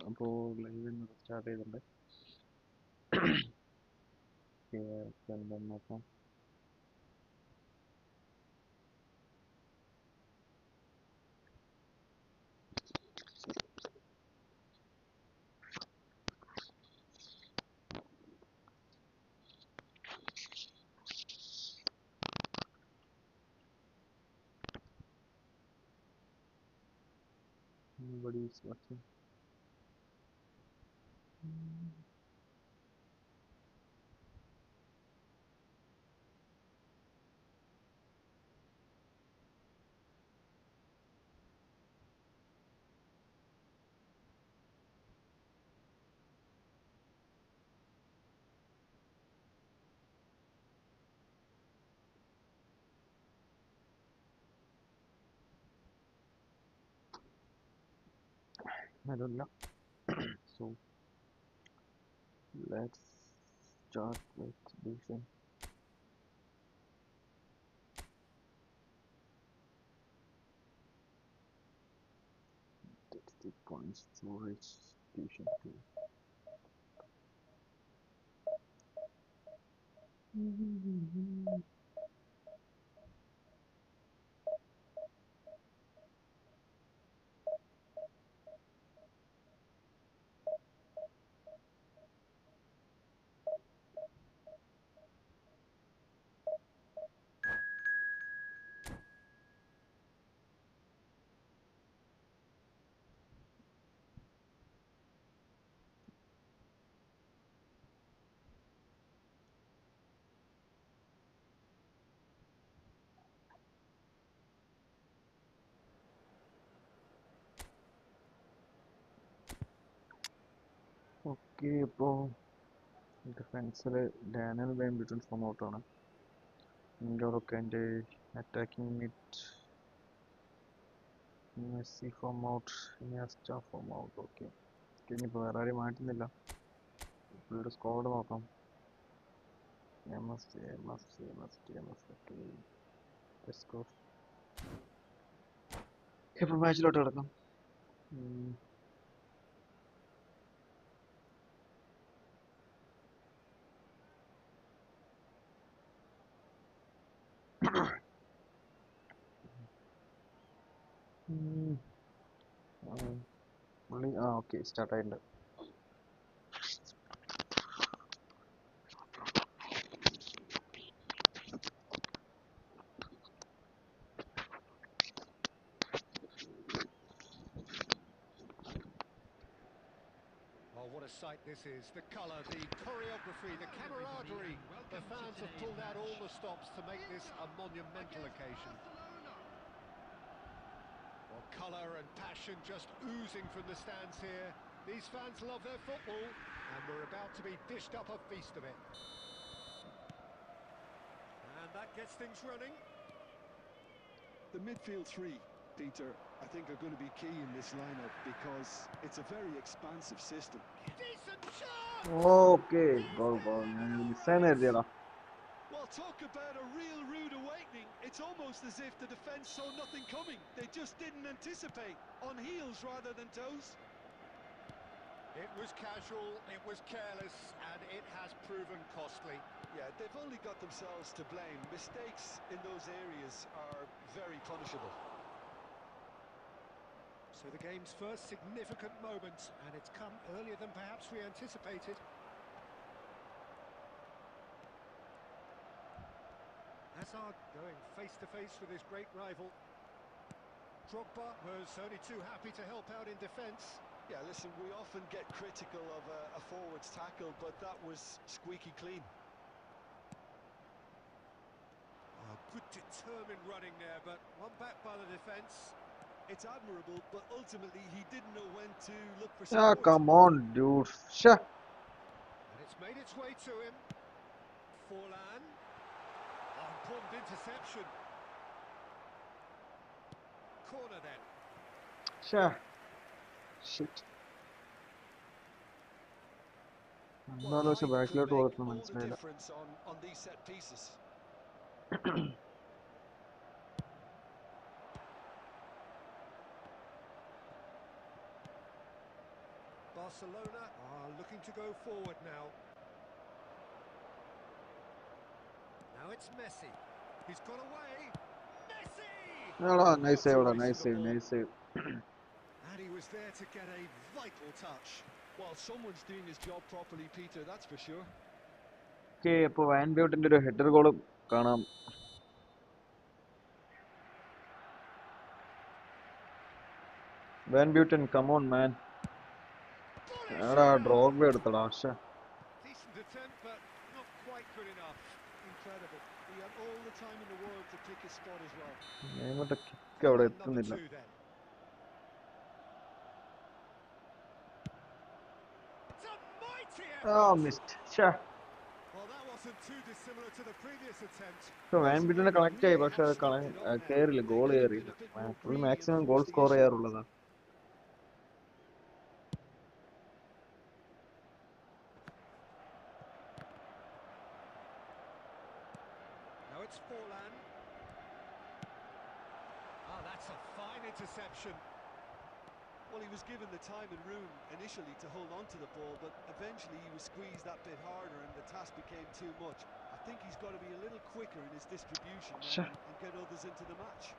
അപ്പോൾ live start ചെയ്തിട്ടുണ്ട്. എന്താണെന്ന് നോക്കാം. Nobody is watching. I don't know. So let's start with defense. That's the points to reach station 2. Okay, അപ്പോൾ ഡിഫൻസിൽ Daniel വെയിംബിൾട്ടൺ form ഔട്ടാണ്. ഇൻഡോറൊക്കെ എൻ്റെ attacking mid Messi form out, Iniesta form out. Okay, ഇനിയിപ്പോൾ വേറെ ആരെയും മാറ്റുന്നില്ല. പുള്ളിയുടെ squad നോക്കാം. ഇപ്പോൾ മാച്ചിലോട്ട് കിടക്കാം. പുള്ളി okay സ്റ്റാർട്ടായിട്ടുണ്ട്. What a sight this is. The colour, the choreography, the camaraderie. The fans have pulled out all the stops to make this a monumental occasion. Well, colour and passion just oozing from the stands here. These fans love their football, and we're about to be dished up a feast of it. And that gets things running. The midfield three, Peter, I think are going to be key in this lineup because it's a very expansive system. Decent shot! Okay, goal. Well, talk about a real rude awakening. It's almost as if the defence saw nothing coming. They just didn't anticipate. On heels rather than toes. It was casual, it was careless, and it has proven costly. Yeah, they've only got themselves to blame. Mistakes in those areas are very punishable. So the game's first significant moment, and it's come earlier than perhaps we anticipated. Hazard going face-to-face with his great rival. Drogba was only too happy to help out in defence. Yeah, listen, we often get critical of a forward's tackle, but that was squeaky clean. Oh, good determined running there, but one back by the defence. It's admirable, but ultimately he didn't know when to look for support. Come on, dude. And it's made its way to him. Forlan. Oh, important interception. Corner then. Shit. Well, the height could make all the difference on these set pieces. Barcelona are looking to go forward now. Now it's Messi. He's got away. Messi! Nice save, That's a nice waste of save, a ball. nice save. And he was there to get a vital touch. Well, someone's doing his job properly, Peter, that's for sure. Okay, അപ്പോൾ van ബ്യൂട്ടിൻ്റെ ഒരു header goal കാണാം. Van ബ്യൂട്ടൻ, come on man. എടാ Drogba എടുത്തടാ. പക്ഷേ Decent attempt, but not quite good enough. Incredible. He had all the time in the world to pick his spot as well. നെയ്മറിന്റെ kick അവിടെ Number എത്തുന്നില്ല. 2 then. It's a mighty effort. Missed. ഷേ Well, that wasn't too dissimilar to the previous attempt. Van ബ്യൂട്ടിനെ connect ആയി, പക്ഷെ അത് കയറില്ല, goal കയറിയില്ല. പുള്ളി മാക്സിമം ഗോൾ സ്കോർ ചെയ്യാറുള്ളതാണ്. Now it's Forlan. Ah, that's a fine interception. Well, he was given the time and room initially to hold on to the ball, but eventually he was squeezed that bit harder and the task became too much. I think he's got to be a little quicker in his distribution and get others into the match.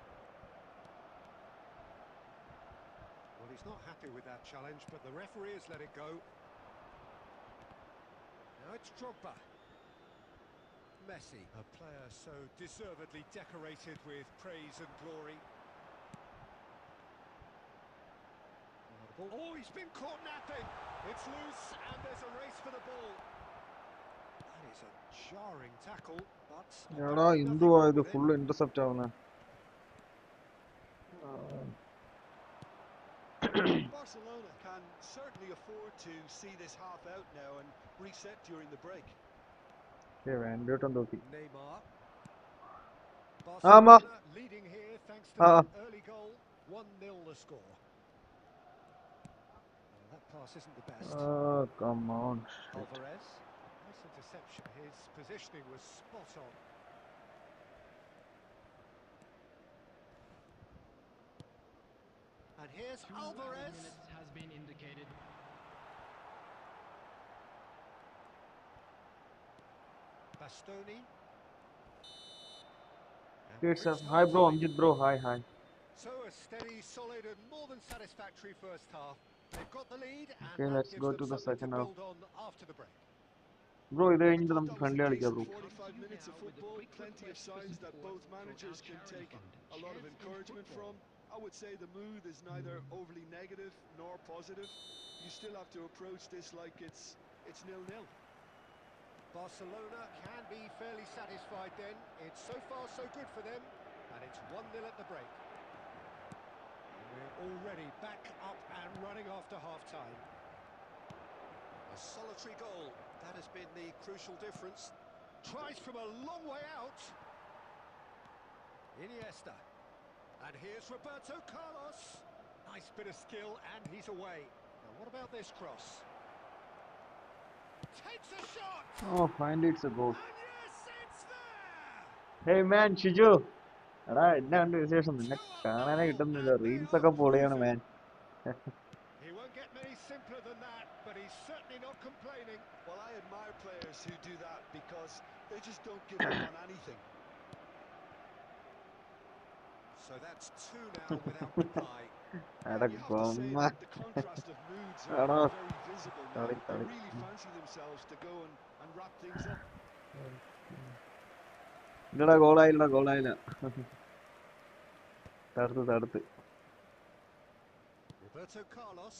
Well, he's not happy with that challenge, but the referee has let it go. Now it's Drogba. Messi, a player so deservedly decorated with praise and glory. Oh, he's been caught napping. It's loose and there's a race for the ball. That is a jarring tackle, but എടാ എന്തുവാ ഇത് full intercept ആവുന്നത്? Barcelona can certainly afford to see this half out now and reset during the break. Van Buyten തോക്കി. Neymar. Ama. Barcelona leading here thanks to that early goal. 1-0 the score. That pass isn't the best. Come on. Alvarez. Nice interception. His positioning was spot on. And here's Alvarez. Has been indicated. Bastoni. It's hi bro, Amjit bro, hi. So a steady, solid and more than satisfactory first half. They've got the lead and Okay, that let's gives go them to the something second to half. build on after the break. Bro, ഇത് കഴിഞ്ഞിട്ട് That നമുക്ക് was friendly a കളിക്കാം decent bro. 45 minutes of football, plenty of signs that both managers can take a lot of encouragement from. I would say the mood is neither overly negative nor positive. You still have to approach this like it's 0-0. Barcelona can be fairly satisfied then. It's so far so good for them. And it's 1-0 at the break. And we're already back up and running after half-time. A solitary goal. That has been the crucial difference. Tries from a long way out. Iniesta. And here's Roberto Carlos. Nice bit of skill and he's away. Now what about this cross? Takes a shot! Oh, finally it's a goal. And yes, it's there! Hey man, Shiju. എടാ എന്നാണ്ട് വിശേഷം? നിന്നെ കാണാനേ കിട്ടുന്നില്ല. Reels ഒക്കെ പൊളിയാണ് man. He won't get many simpler than that, but he's certainly not complaining. Well, I admire players who do that because they just don't give up on anything. So that's 2 now without reply. എടാ You have to say ഗോമ. that the contrast of moods are എടാ very visible now. കളി They കളി. really fancy themselves to go and wrap things up. ഇല്ലടാ ഗോളായില്ല. തടുത്ത്. Roberto Carlos.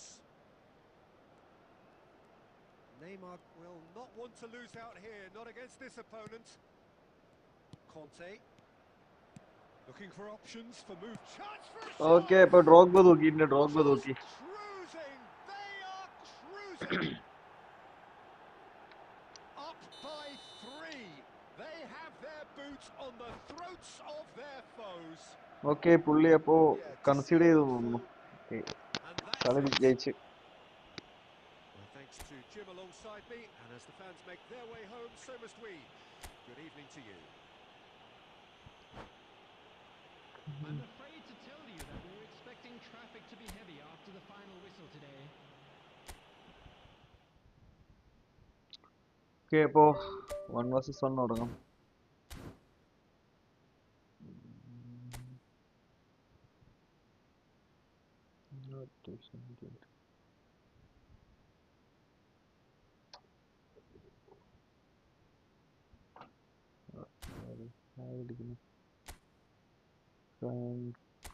Neymar will not want to lose out here, not against this opponent. Conte. Looking for options for move. Chance for a shot! Okay, ഇപ്പൊ Drogba നോക്കിയിട്ടുണ്ട്. Just cruising. They are cruising. Up by 3. They have their boots on the throats of their foes. Okay, പുള്ളി അപ്പോ concede ചെയ്തു തോന്നുന്നു. കളി ജയിച്ച്. Well, thanks to Jim alongside me, and as the fans make their way home, so must we. Good evening to you. I'm afraid to tell you that we were expecting traffic to be heavy after the final whistle today. Okay, അപ്പോൾ 1 vs 1 തുടങ്ങാം.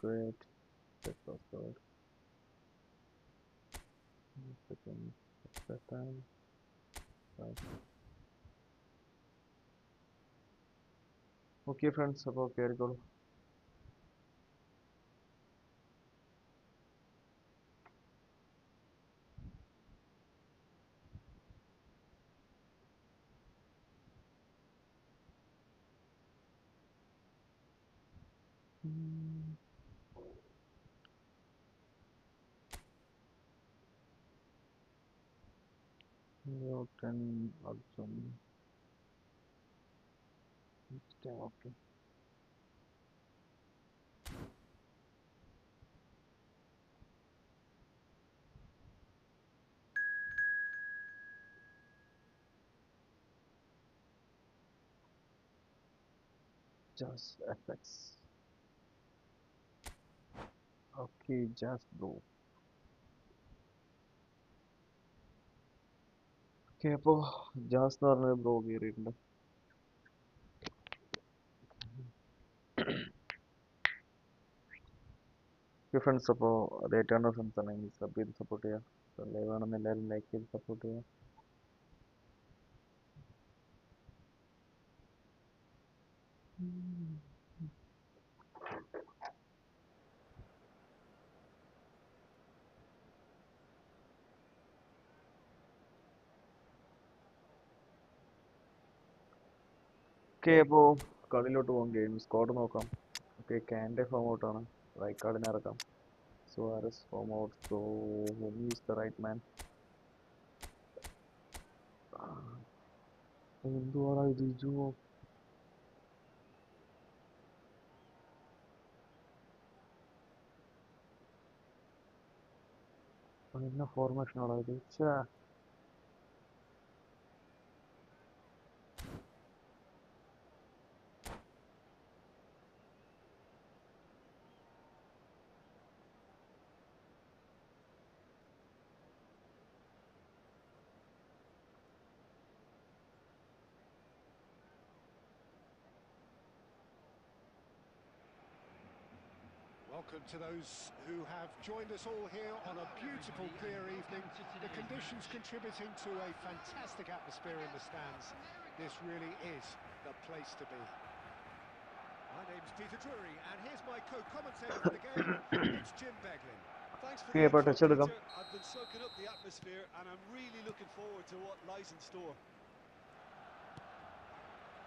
Create set password. Second, that time. Right. Okay, friends, അപ്പോൾ കയറിക്കോളൂ. Ten also. Okay. Just FX. Okay, just bro. Okay, അപ്പോൾ jazz എന്ന് പറഞ്ഞ bro കയറിയിട്ടുണ്ട്. Okay friends, അപ്പോൾ അതേറ്റാണ് friends ആണെങ്കിൽ sub ചെയ്ത് സപ്പോർട്ട് ചെയ്യുക. ലൈവ് ആണെന്ന് എല്ലാവരും ലൈക്ക് ചെയ്ത് സപ്പോർട്ട് ചെയ്യുക. ഓക്കെ, അപ്പോൾ കളിയിലോട്ട് പോകാം. ഗെയിം സ്കോഡ് നോക്കാം. ഓക്കെ, കാൻ്റെ ഫോം ഔട്ടാണ്. റൈറ്റ് കാർഡിനെ ഇറക്കാം. Suarez form out. So whom is the right man? എന്തുവാണ് ഇത്? ജുവോ என்ன ഫോർമേഷനാണോ ഇത്? Welcome to those who have joined us all here on a beautiful, clear evening. The conditions contributing to a fantastic atmosphere in the stands. This really is the place to be. My name's Peter Drury, and here's my co-commentator for the game. It's Jim Beglin. Thanks for Okay, the അപ്പോൾ intro, touch എടുക്കാം. Peter. I've been soaking up the atmosphere, and I'm really looking forward to what lies in store.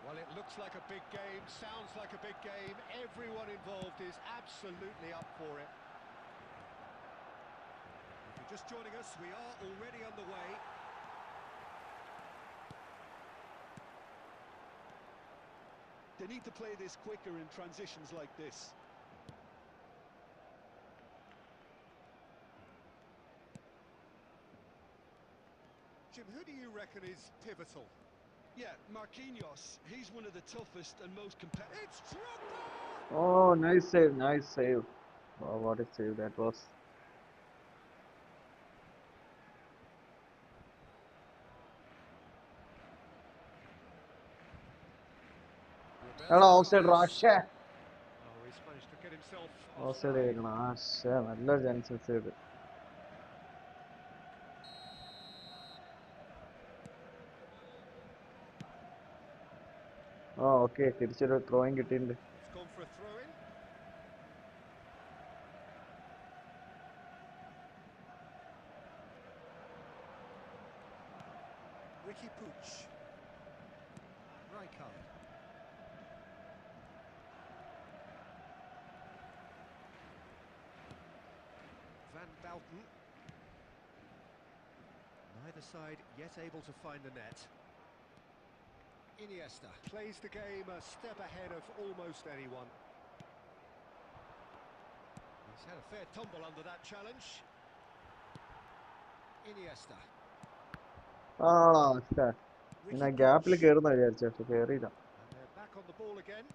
Well, it looks like a big game, sounds like a big game. Everyone involved is absolutely up for it. If you're just joining us, we are already underway. They need to play this quicker in transitions like this. Jim, who do you reckon is pivotal? Yeah, Marquinhos. He's one of the toughest and most competitive. It's Drogba! Oh, nice save, nice save. Oh, what a save that was. എടാ offside റാഷേ. Oh, he's managed to get himself offside offside. കേൾക്കണം. ആശേ, നല്ലൊരു chance miss ചെയ്ത്. ആ okay, തിരിച്ചൊരു throwing കിട്ടിയിട്ടുണ്ട്. It's gone for a throw-in. Ricky Pooch. Rijkaard. Van Bouten. Neither side yet able to find the net. Iniesta plays the game a step ahead of almost anyone. He's had a fair tumble under that challenge. Iniesta. ആ പിന്നെ Ricky ഗ്യാപ്പിൽ Puig. കയറുന്ന വിചാരിച്ചു, പക്ഷെ കയറിയില്ല. And they're back on the ball again.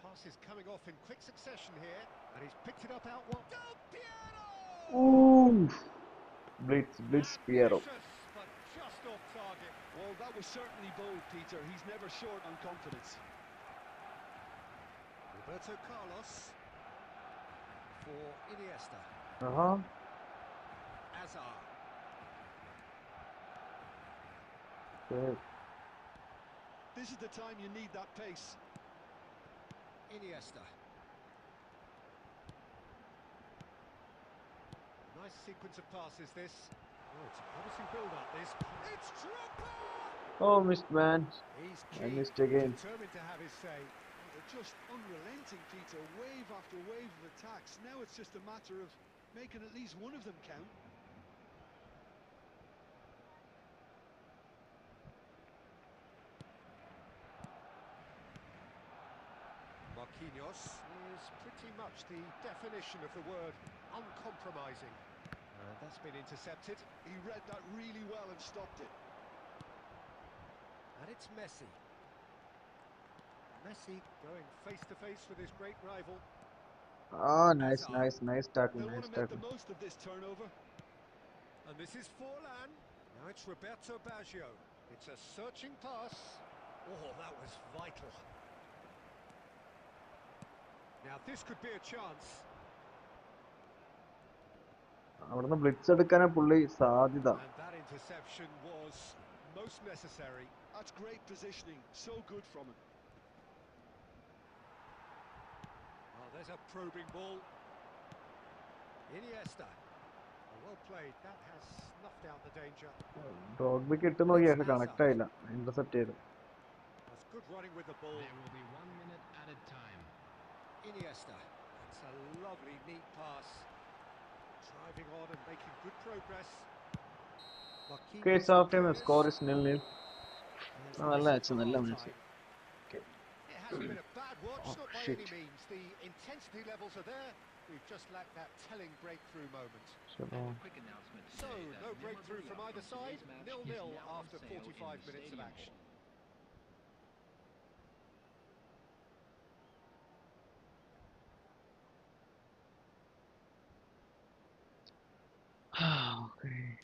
Pass is coming off in quick succession here. And he's picked it up out wide. Del Piero! Blitz Piero. Ambitious, but just off target. Well, that was certainly bold, Peter. He's never short on confidence. Roberto Carlos for Iniesta. Azar. This is the time you need that pace. Iniesta. Nice sequence of passes this. Oh, it's a promising build-up this. It's Drogba! Oh, missed man. He's I keen, missed again. determined to have his say. They're just unrelenting, Peter. Wave after wave of attacks. Now it's just a matter of making at least one of them count. Marquinhos is pretty much the definition of the word uncompromising. And that's been intercepted. He read that really well and stopped it. And it's Messi. Messi going face-to-face with his great rival. Nice tackle, They'll want nice to make tackle. the most of this turnover. And this is Forlan. Now it's Roberto Baggio. It's a searching pass. Oh, that was vital. Now this could be a chance. അവിടുന്ന് blitz എടുക്കാനാ പുള്ളി സാധ്യത. And that interception was most necessary. That's great positioning. So good from him. Oh, there's a probing ball. Iniesta. Oh, well played. That has snuffed out the danger. ഡോഗ്ബിക്ക് ഇട്ട് നോക്കി, പക്ഷെ connect ആയില്ല. Intercept ചെയ്തു. That's good running with the ball. There will be 1 minute added time. Iniesta. That's a lovely, neat pass. Driving on and making good progress. Okay, it's half time. The score is 0-0. നല്ല match. It hasn't been a bad watch, Oh, not by shit. any means. The intensity levels are there. We've just lacked that telling breakthrough moment. So, Quick announcement So, today that no breakthrough from memorabilia either from side. today's match 0-0 is now on after sale in 45 the minutes of Stadium action. okay.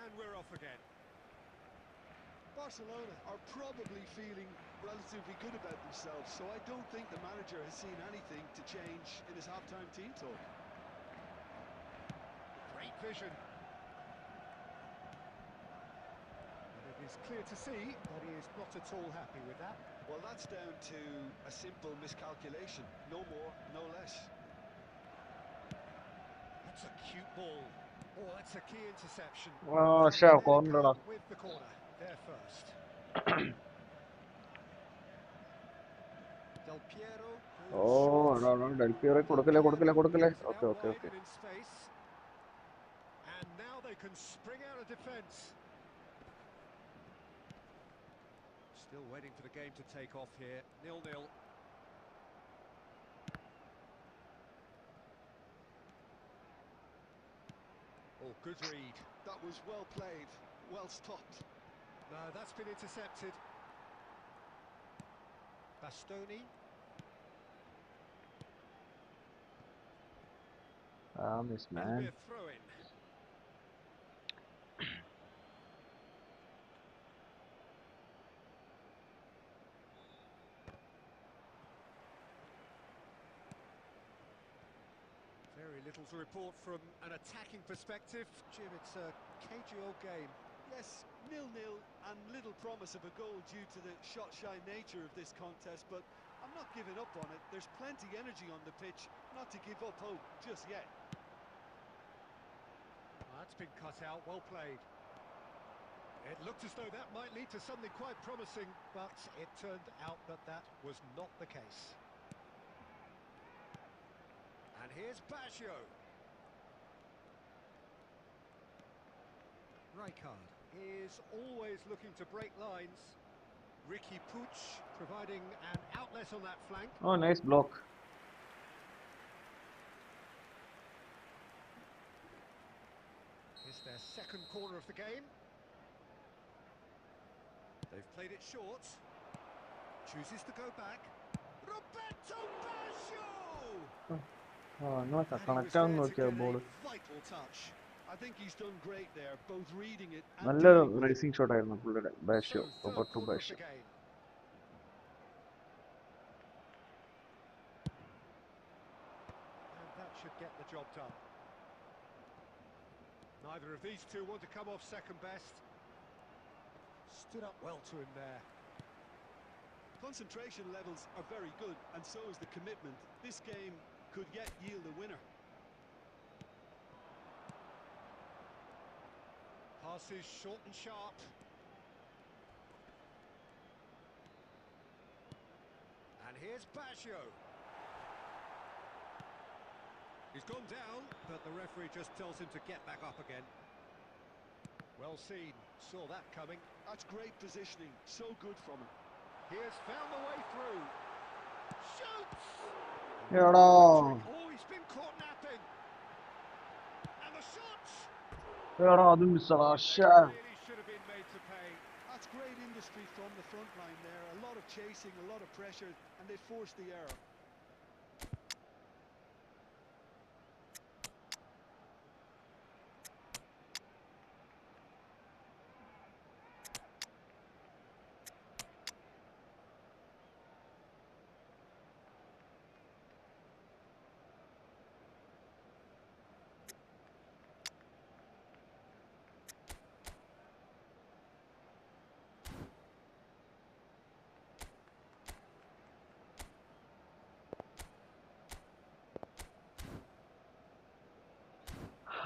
And we're off again. Barcelona are probably feeling relatively good about themselves, so I don't think the manager has seen anything to change in his half-time team talk. Great vision. And it is clear to see that he is not at all happy with that. Well, that's down to a simple miscalculation. No more, no less. That's a cute ball. Oh, that's a key interception. Oh, So sure, they come corner. up with the corner. They're first. Del Piero. Oh, no, Del Piero കൊടുക്കല്ലേ. Plays it out Okay. wide and in space. And now they can spring out of defence. Still waiting for the game to take off here. 0-0. Oh, good read. That was well played, well stopped. No, that's been intercepted. Bastoni. Miss It'll man. be a throw-in. Very little to report from an attacking perspective. Jim, it's a cagey old game. Yes, 0-0 and little promise of a goal due to the shot-shy nature of this contest, but I'm not giving up on it. There's plenty energy on the pitch, not to give up hope just yet. Oh, that's been cut out, well played. It looked as though that might lead to something quite promising, but it turned out that that was not the case. And here's Baggio. Rijkaard is always looking to break lines. Ricky Puig providing an outlet on that flank. Oh, nice block. second corner of the game. They've played it short. Chooses to go back. Roberto Baggio! നിങ്ങളൊക്കെ And he was connect there ആണെന്ന് to Nokia get a ball. Vital touch. I think he's done great there, both reading it and നല്ലൊരു dealing with it. Racing shot ആയിരുന്നു പുള്ളിയുടെ. So, Baggio, third Roberto corner of Baggio. the game. And that should get the job done. Neither of these two want to come off second best. Stood up well to him there. Concentration levels are very good, and so is the commitment. This game could yet yield a winner. Passes short and sharp. And here's Baggio. He's gone down, but the referee just tells him to get back up again. Well seen, saw that coming. That's great positioning, so good from him. He has found the way through. Shoots! എടാ Oh, he's been caught napping. And the shots! എടാ അത് മിസ്സടാ. They really should have been made to pay. That's great industry from the front line there. A lot of chasing, a lot of pressure, and they forced the error.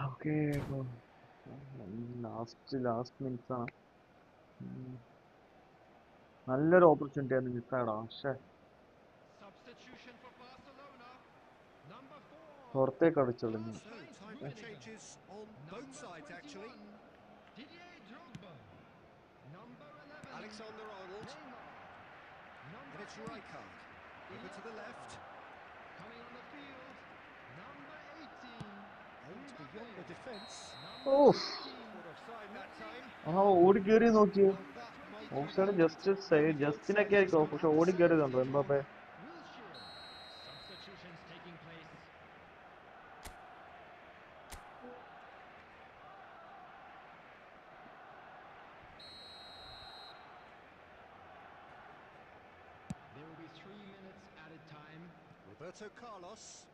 Okay, last minutes ആണ്. നല്ലൊരു opportunity ആയിരുന്നു മിസ്സായടാ. പക്ഷേ Substitution for Barcelona. Number 4. പുറത്തേക്ക് അടിച്ചോളൂ. So, time for changes on both sides, actually. Didier Drogba. Number 11. Alexander-Arnold. Neymar. And it's Rijkaard. Over to the left. Coming on the field. Number 18. Aimed beyond the defence. Of, Caught offside that time. ഓടി കയറി നോക്കിയേ. Well, that might of be side the just objective from both ജസ്റ്റിനൊക്കെ sides, ആയിരിക്കും, just പക്ഷെ not ഓടി at the കയറിയതുണ്ടോ center. Mbappe? Wilshere. Substitutions taking place. There will be 3 minutes added time. Roberto Carlos.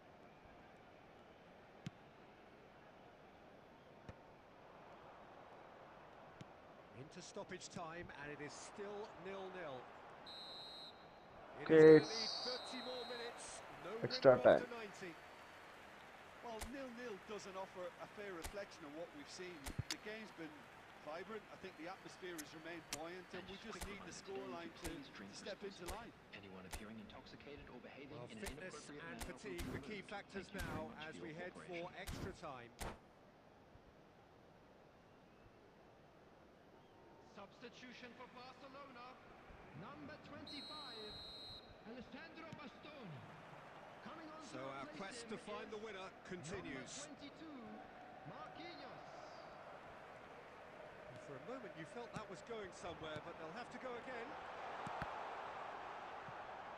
Into stoppage time, and it is still 0-0. It Okay, is going to need 30 more minutes. No extra winner after time. 90. Well, 0-0 doesn't offer a fair reflection of what we've seen. The game's been vibrant. I think the atmosphere has remained buoyant, and we just need the scoreline to step into line. Anyone appearing intoxicated or behaving Well, in an fitness inappropriate and manner fatigue, will the be key removed. factors Thank you very now much as for we your head for cooperation. extra time. Substitution for Barcelona. Number 25. Alessandro Bastoni. Coming on So to our replace quest him to find is the winner continues. Number 22. Marquinhos. For a moment you felt that was going somewhere, but they'll have to go again.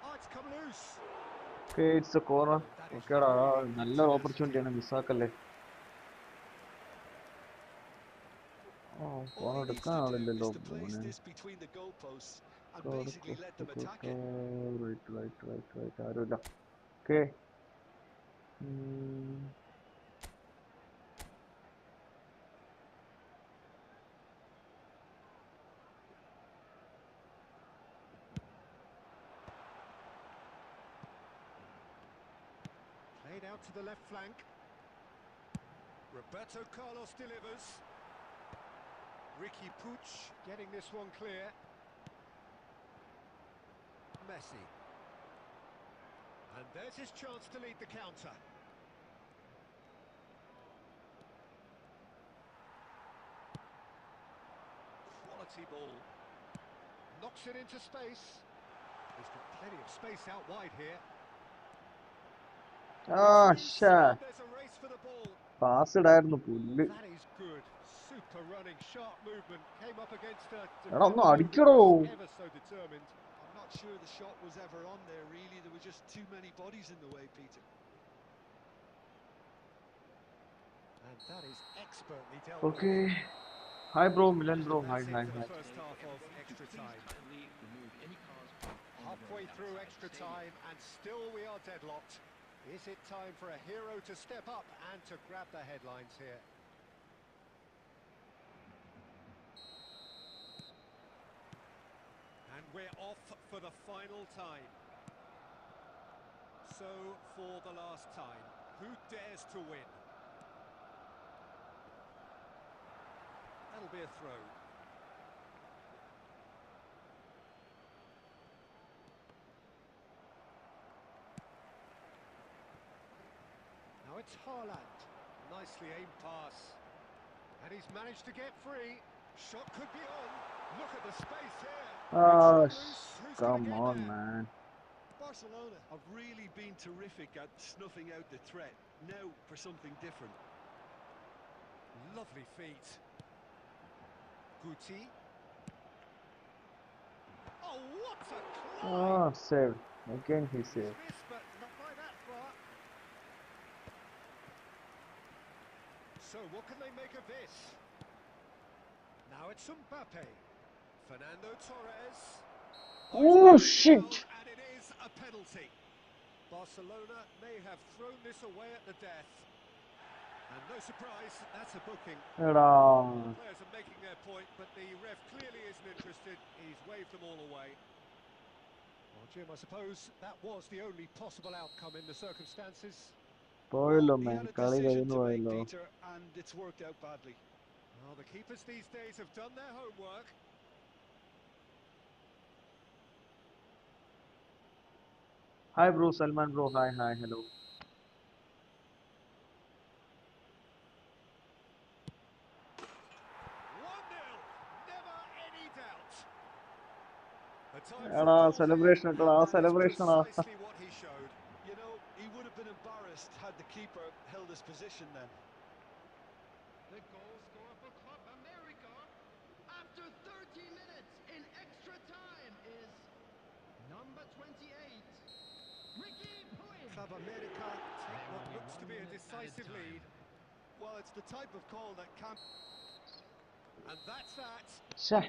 Oh, it's come loose. Okay, it's a corner. That is ഓക്കേടാ, really good നല്ലൊരു tenacity. ഓപ്പർച്യൂണിറ്റിയാണ്, മിസ്സാക്കല്ലേ. ഓ, All corner he needs എടുക്കാൻ to do ആളില്ലല്ലോ is to place മോനെ. this between the goalposts and basically let them attack it. Right ആരുമില്ല. Okay, Played out to the left flank. Roberto Carlos delivers. Ricky Puig getting this one clear. Messi. And there's his chance to lead the counter. Quality ball. Knocks it into space. He's got plenty of space out wide here. ആ ഷാ, There's a race for the ball. Pass ഇടായിരുന്നു പുല്ല്. That is good. Keeper running, sharp movement, came up against a എടാ ഒന്ന് defender who അടിക്കടോ. was ever so determined. I'm not sure the shot was ever on there, really. There were just too many bodies in the way, Peter. And that is expertly dealt with. Okay. Hi bro, Milan bro. Hi, That's it hi, for hi. the first half of extra time. Halfway through extra time and still we are deadlocked. Is it time for a hero to step up and to grab the headlines here? And we're off for the final time. So, for the last time, who dares to win? That'll be a throw. Now it's Haaland. Nicely aimed pass. And he's managed to get free. Shot could be on. Look at the space here. Ah, It's loose. Who's gonna come get on, there? man. Barcelona have really been terrific at snuffing out the threat. Now for something different. Lovely feet. Guti. Oh, what a climb! Ah, saved. Again he He's saved. missed, but not by that far. So, what can they make of this? Now it's Mbappe. Fernando Torres. Oh, he's got it shit. down, and it is a penalty. Barcelona may have thrown this away at the death. And no surprise, that's a booking. എടാ. The players are making their point, but the ref clearly isn't interested. He's waved them all away. Well, Jim, I suppose that was the only possible outcome in the circumstances. പോയല്ലോ He man. had a കളി decision കഴിഞ്ഞു to make, പോയല്ലോ. Peter, and it's worked out badly. Well, the keepers these days have done their homework. Hi bro, Salman bro. Hi, hi, hello. 1-0, never any doubt. A time for എടാ a goal here, celebration and ഇട്ടടാ, that is celebration ആടാ. precisely what he showed. You know, he would have been embarrassed had the keeper held his position then. The goal scorer for Club America after 30 minutes in extra time is number 28, Ricky Puig. Club America take what looks to be a decisive lead. Well, it's the type of call that can't... And that's that. ശ്ശേ.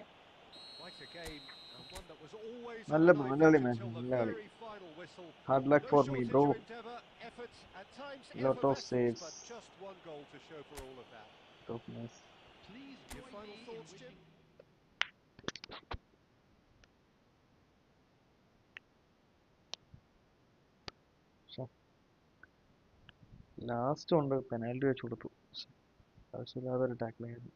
Quite a game, and one that was always on നല്ല a knife കളി edge man, until the നല്ല കളി. very final whistle. Hard luck No for me shortage bro. of endeavour, effort, at times Lot of effervescence, saves. but just one goal to show for all of that. Toughness. Please Your join final me in thoughts, wishing Jim? Last കൊണ്ട് penalty വെച്ച് കൊടുത്തു. ആവശ്യമില്ലാതെ ഒരു tackling ആയിരുന്നു.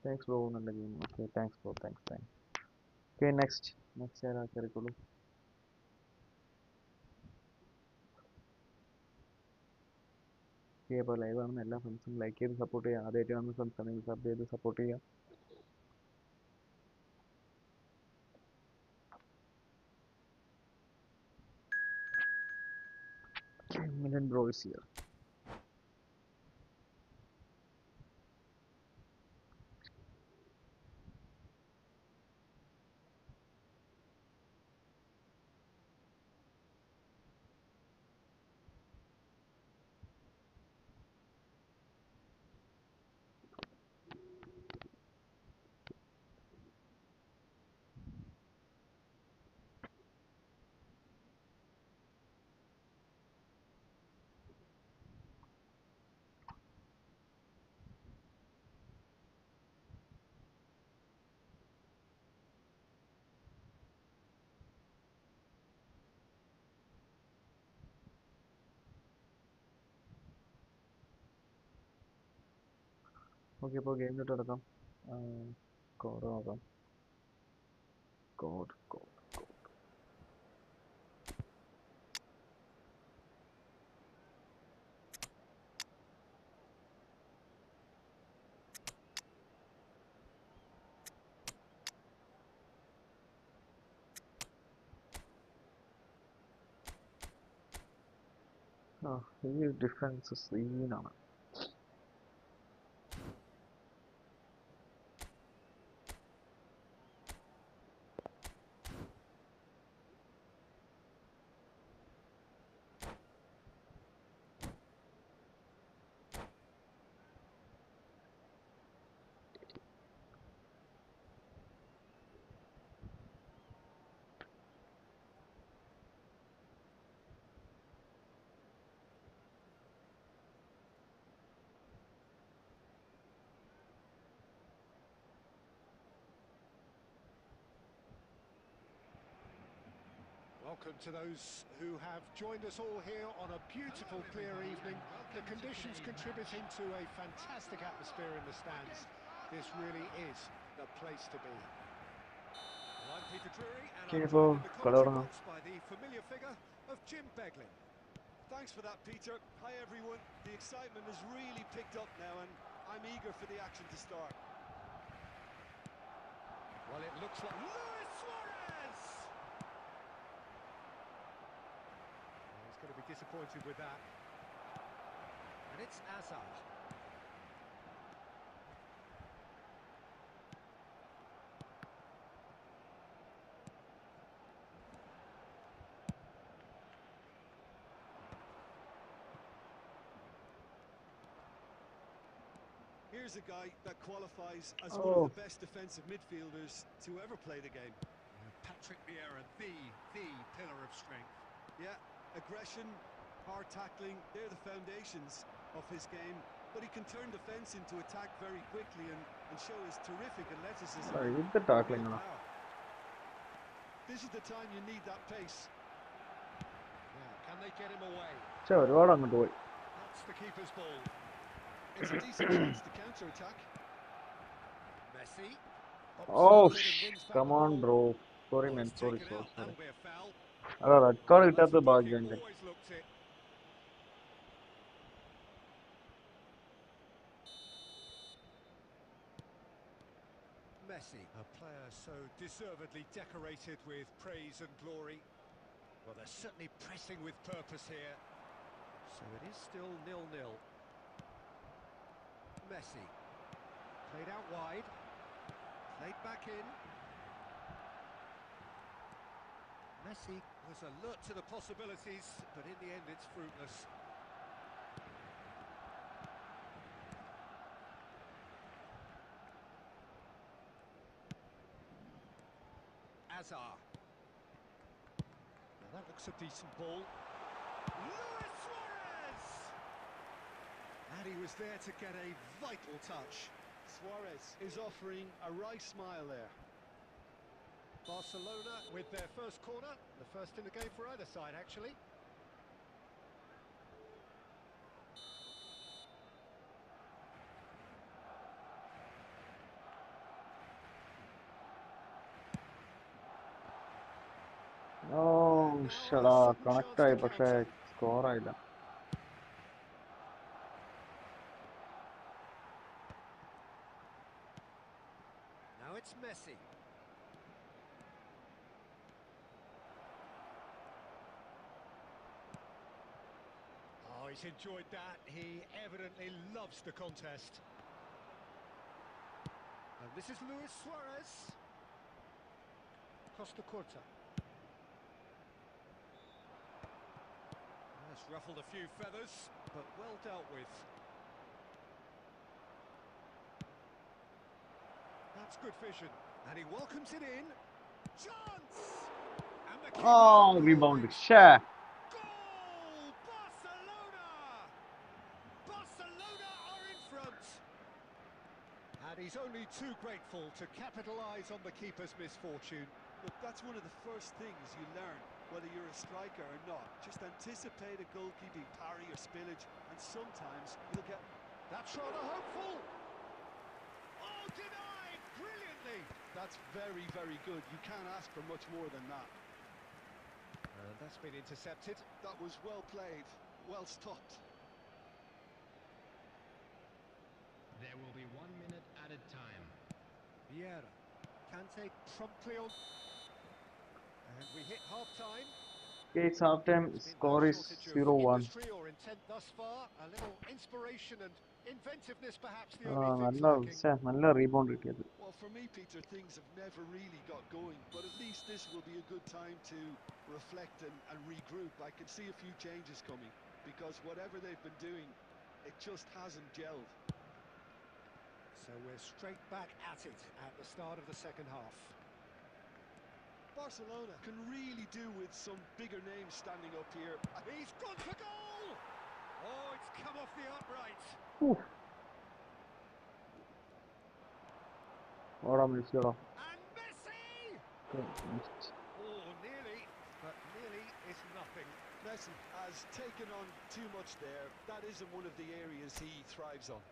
Thanks bro, നല്ല game. Okay, thanks bro, thanks. Okay, next ആരാ കയറിക്കോളൂ. ഇപ്പോൾ live ആണെന്ന് എല്ലാ ഫ്രണ്ട്സും ലൈക്ക് ചെയ്ത് സപ്പോർട്ട് ചെയ്യുക. ആദ്യമായിട്ട് കാണുന്ന ഫ്രണ്ട്സ് ആണെങ്കിൽ സബ് ചെയ്ത് സപ്പോർട്ട് ചെയ്യുക. Milan bro is here. Okay, ഇപ്പോൾ ഗെയിമിലോട്ട് കിടക്കാം. കോഡ് നോക്കാം. കോഡ്. ആ ഈ ഡിഫറൻസ് സീനാണ്. Welcome to those who have joined us all here on a beautiful, clear evening. The conditions contributing to a fantastic atmosphere in the stands. This really is the place to be. Well, I'm Peter Drury, and Okay, I'm അപ്പോൾ joined in the കളി commentary തുടങ്ങാം. box by the familiar figure of Jim Beglin. Thanks for that, Peter. Hi, everyone. The excitement has really picked up now, and I'm eager for the action to start. Well, it looks like Luis Suarez! He's going to be disappointed with that. And it's Azar. Here's a guy that qualifies as one of the best defensive midfielders to ever play the game. Patrick Vieira, the pillar of strength. Yeah, aggression, hard tackling, they're the foundations of his game. But he can turn defence into attack very quickly and show his terrific athleticism. ഇത് tackling ആണ്. This is the time you need that pace. Now, can they get him away? പക്ഷെ ഒരുപാട് അങ്ങോട്ട് പോയി. That's the keeper's ball. It's a decent chance to counter-attack. Messi. Oh, come on, bro. Sorry, man. Sorry. That'll be a foul. അതാ red card കിട്ടാത്ത That's ഭാഗ്യം the എൻ്റെ. always looked it. Messi, a player so deservedly decorated with praise and glory. Well, they're certainly pressing with purpose here. So it is still 0-0. Messi. Played out wide. Played back in. Messi was alert to the possibilities, but in the end it's fruitless. Azar. Now that looks a decent ball. Luis Suarez! And he was there to get a vital touch. Suarez is offering a right smile there. Barcelona with their first corner, the first in the game for either side actually. Oh, ഷടാ കണക്റ്റായി പക്ഷേ score ആയില്ല. Now it's Messi. Oh, he's enjoyed that. He evidently loves the contest. And this is Luis Suarez. Costa Curta. That's ruffled a few feathers, but well dealt with. That's good vision. And he welcomes it in. Chance! And the Oh, rebound. Share. Goal! Barcelona! Barcelona are in front. And he's only too grateful to capitalise on the keeper's misfortune. Look, that's one of the first things you learn, whether you're a striker or not. Just anticipate a goalkeeping parry or spillage, and sometimes you'll get... That's rather hopeful. Oh, denied! Brilliantly. That's very, very good. You can't ask for much more than that. And that's been intercepted. That was well played, well stopped. There will be 1 minute added time. Vieira. Kante promptly on. And we hit half-time. Okay, it's half time. There's been no Score is shortage of 0-1. industry or intent thus far. A little inspiration and inventiveness, perhaps the only things lacking. നല്ല rebound കിട്ടിയത്. Well, for me, Peter, things have never really got going, but at least this will be a good time to reflect and regroup. I can see a few changes coming, because whatever they've been doing, it just hasn't gelled. So we're straight back at it at the start of the second half. Barcelona can really do with some bigger names standing up here. He's gone for goal! Oh, it's come off the upright. ഓടാ മിസ്സോടാ. And Messi! Oh, nearly, but nearly is nothing. Messi has taken on too much there. That isn't one of the areas he thrives on.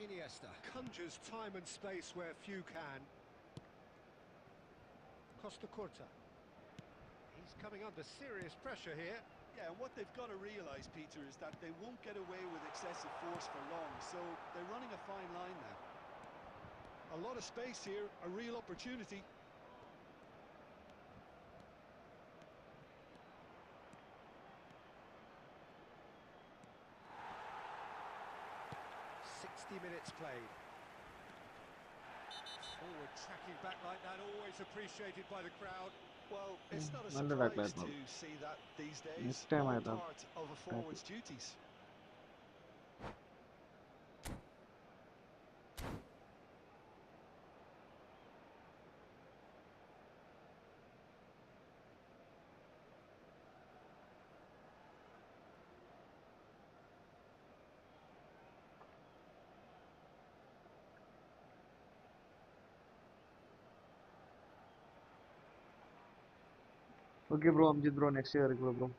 Iniesta conjures time and space where few can. Costa Curta. He's coming under serious pressure here. Yeah, and what they've got to realise, Peter, is that they won't get away with excessive force for long, so they're running a fine line now. A lot of space here, a real opportunity. Minutes played. Forward tracking back like that, always appreciated by the crowd. Well, it's not a Under that surprise level. to see that these days. Next time I All thought. part of a forward's duties. Okay, bro. Amjit, bro. Next year, bro.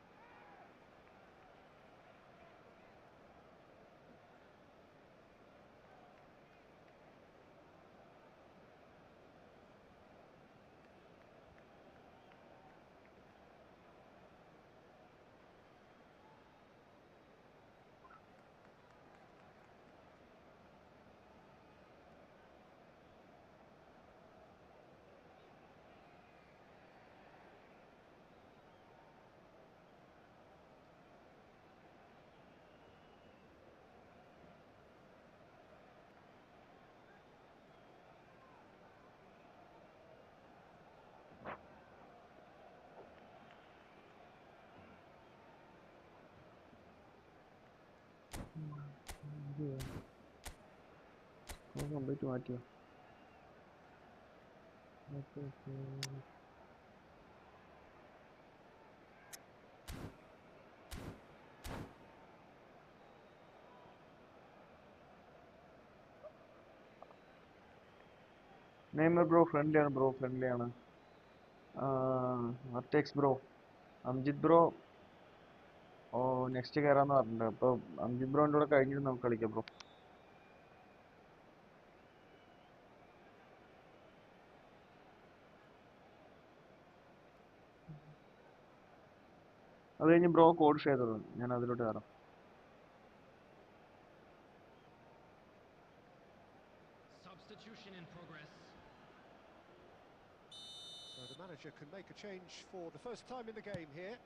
Complete മാറ്റിയോ? Neymar bro ഫ്രണ്ട്ലിയാണ് ബ്രോ, ഫ്രണ്ട്ലിയാണ്. RTX bro, Amjith bro ഓ next കയറാന്ന് പറഞ്ഞിട്ടുണ്ട്. അപ്പോൾ അംജിത് ബ്രോൻ്റെ കൂടെ കഴിഞ്ഞിട്ട് നമുക്ക് കളിക്കാം ബ്രോ. അത് കഴിഞ്ഞ് ബ്രോ കോഡ് ഷെയർ ചെയ്തോളൂ, ഞാൻ അതിലോട്ട് കയറാം. Substitution in progress. So the manager can make a change for the first time in the game here.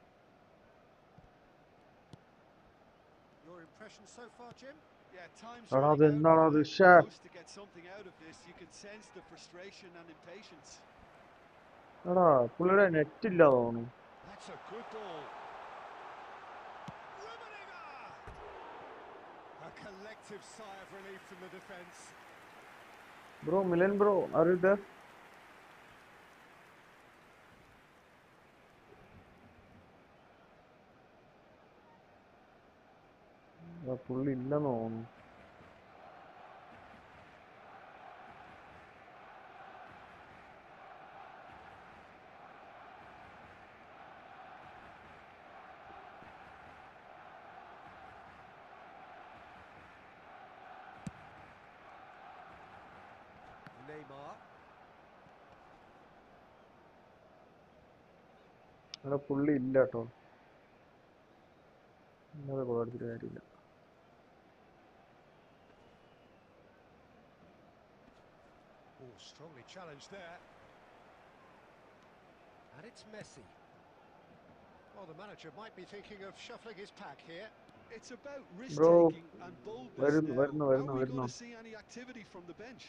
Your impressions so far, Jim? Yeah, time's എടാ running out അതെന്താണോ for അത്? the host to get something out of this. You can sense the frustration and impatience. എടാ പുള്ളിയുടെ net ഇല്ല തോന്നുന്നു. That's a good ball. Rummenigge! A collective sigh of relief from the defence. Bro Milan bro, are you there? പുള്ളി ഇല്ലെന്ന് തോന്നുന്നു. Neymar. എടാ പുള്ളി ഇല്ല കേട്ടോ, ഇല്ലാതെ കൊടുത്തിട്ട് കാര്യമില്ല. Oh, strongly challenged there. And it's Messi. Well, the manager might be thinking of shuffling his pack here. It's about bro risk-taking and boldness വരുന്നു now. വരുന്നു Are വരുന്നു we going വരുന്നു to see any activity from the bench?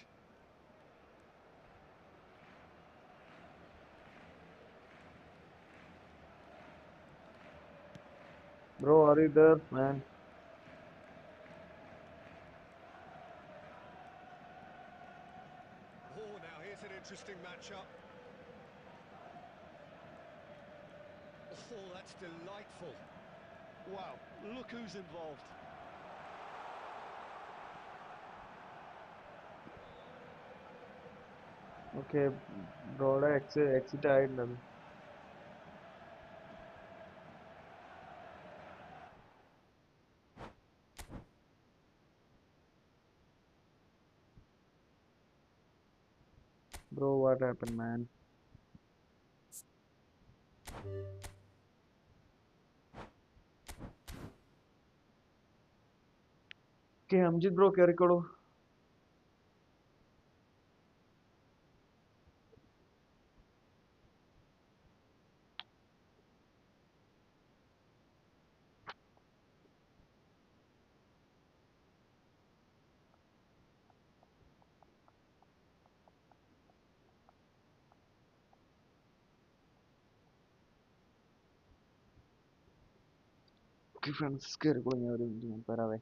Bro are you there man Oh, now here's an interesting matchup. Oh, that's delightful. Wow, look who's involved. Okay ബ്രോയുടെ exit ആയിട്ടുണ്ട് അത് bro what happen man okay Amjith bro കയറിക്കോളൂ okay friends കയറിക്കോളൂ ഞാൻ ഒരു minute ഞാൻ വരാവേ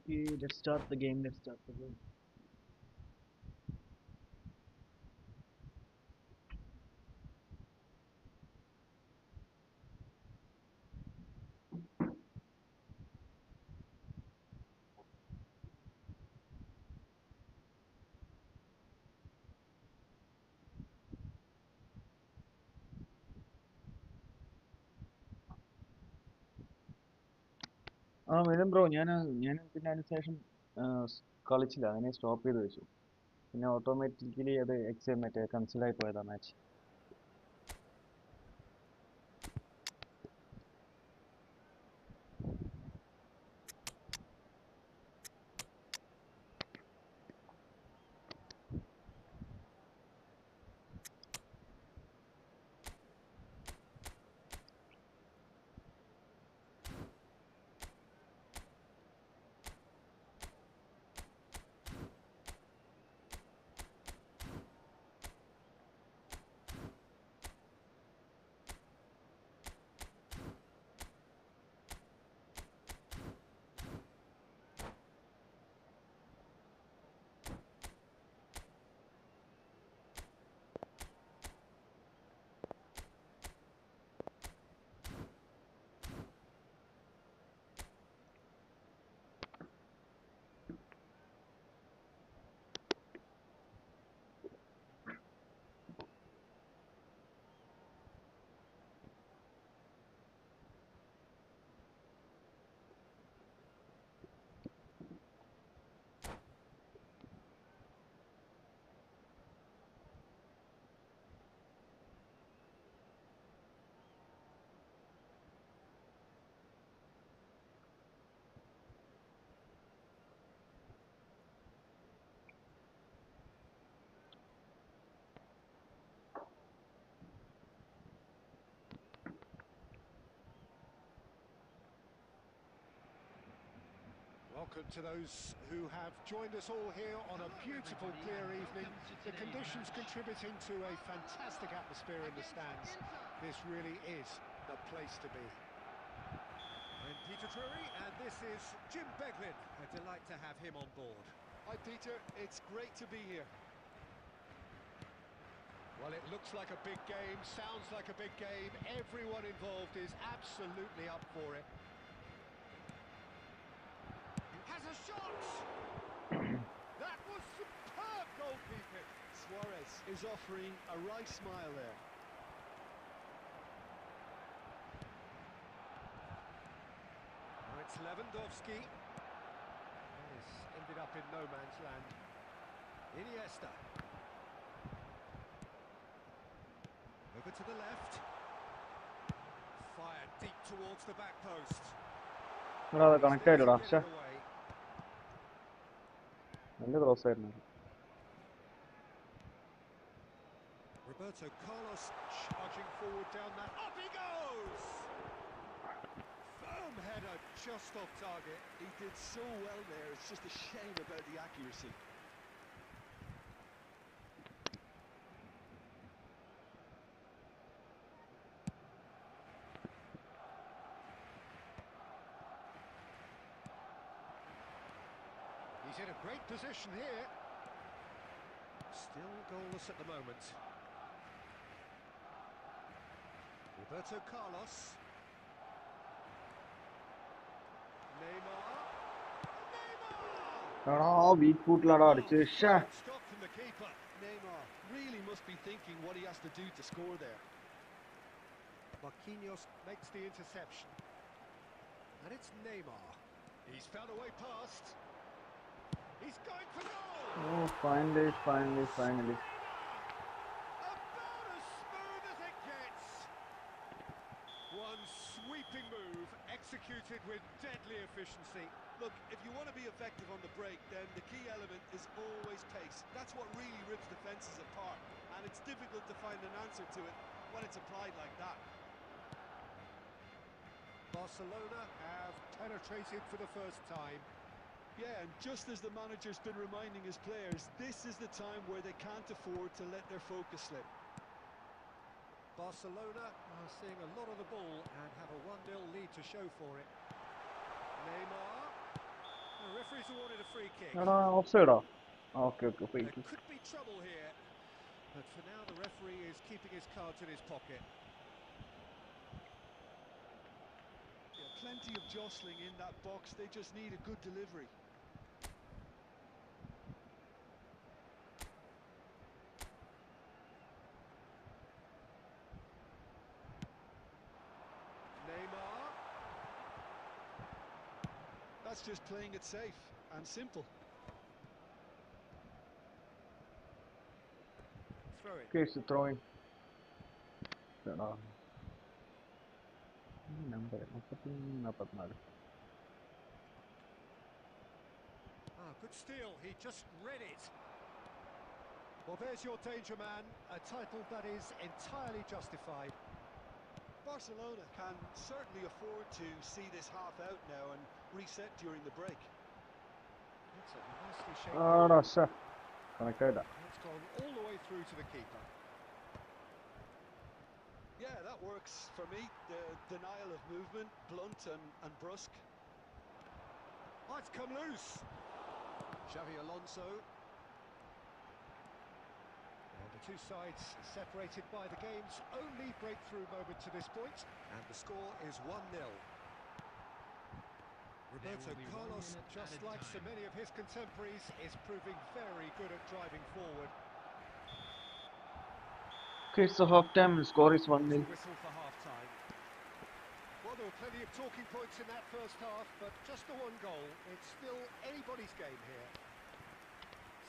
Okay, let's start the game. Let's start the game. Mithun bro, ഞാൻ പിന്നെ അതിനുശേഷം കളിച്ചില്ല, അതിനെ സ്റ്റോപ്പ് ചെയ്ത് വെച്ചു. പിന്നെ ഓട്ടോമാറ്റിക്കലി അത് മറ്റേ കൺസിഡറായി പോയതാ match. Welcome to those who have joined us all here on a beautiful, clear evening. The conditions contributing to a fantastic atmosphere in the stands. This really is the place to be. I'm Peter Drury, and this is Jim Beglin. A delight to have him on board. Hi Peter, it's great to be here. Well, it looks like a big game, sounds like a big game. Everyone involved is absolutely up for it. Has a shot! That was superb goalkeeping. Suarez is offering a wry smile there. Now it's Lewandowski. And this ended up in no man's land. Iniesta. Over to the left. Fired deep towards the back post. അത് connect ആയില്ലടാ. He's there to get it away. നല്ല cross ആയിരുന്നു. Roberto Carlos charging forward down that. Up he goes! Firm header just off target. He did so well there, it's just a shame about the accuracy. He's in a great position here. Still goalless at the moment. Roberto Carlos. Neymar. എടാ week ഫുട്ടിലാടാ അടിച്ച്. Stop from the keeper. Neymar really must be thinking what he has to do to score there. Marquinhos makes the interception. And it's Neymar. He's found a way past. He's going for goal! Oh, finally. About as smooth as it gets. One sweeping move, executed with deadly efficiency. Look, if you want to be effective on the break, then the key element is always pace. That's what really rips defences apart, and it's difficult to find an answer to it when it's applied like that. Barcelona have penetrated for the first time. Yeah, and just as the manager's been reminding his players, this is the time where they can't afford to let their focus slip. Barcelona are seeing a lot of the ball and have a 1-0 lead to show for it. Neymar. referee's awarded a free kick. എടാ ഓഫ് സൈഡോ? Okay okay free There kick. could be trouble here, but for now the referee is keeping his cards in his pocket. Yeah, plenty of jostling in that box. They just need a good delivery. Neymar. That's just playing it safe and simple. Throw it. Case throwing. എടാ number 44. Ah, good steal. He just read it. Well, there's your danger man, a title that is entirely justified. Barcelona can certainly afford to see this half out now and reset during the break. That's a nicely shaped ആടാ ball. ശ്ശെ connect ആയിട്ടാ. It's gone all the way through to the keeper. Yeah, that works for me. The denial of movement, blunt and brusque. Oh, it's come loose. Xavi Alonso. Well, the two sides separated by the game's only breakthrough moment to this point, and the score is 1-0. Roberto will be 1 Carlos, minute just at a like so time. many of his contemporaries, is proving very good at driving forward. Okay, it's a half time. Score is 1-0. Whistle for half-time. Well, there were plenty of talking points in that first half, but just the one goal. It's still anybody's game here.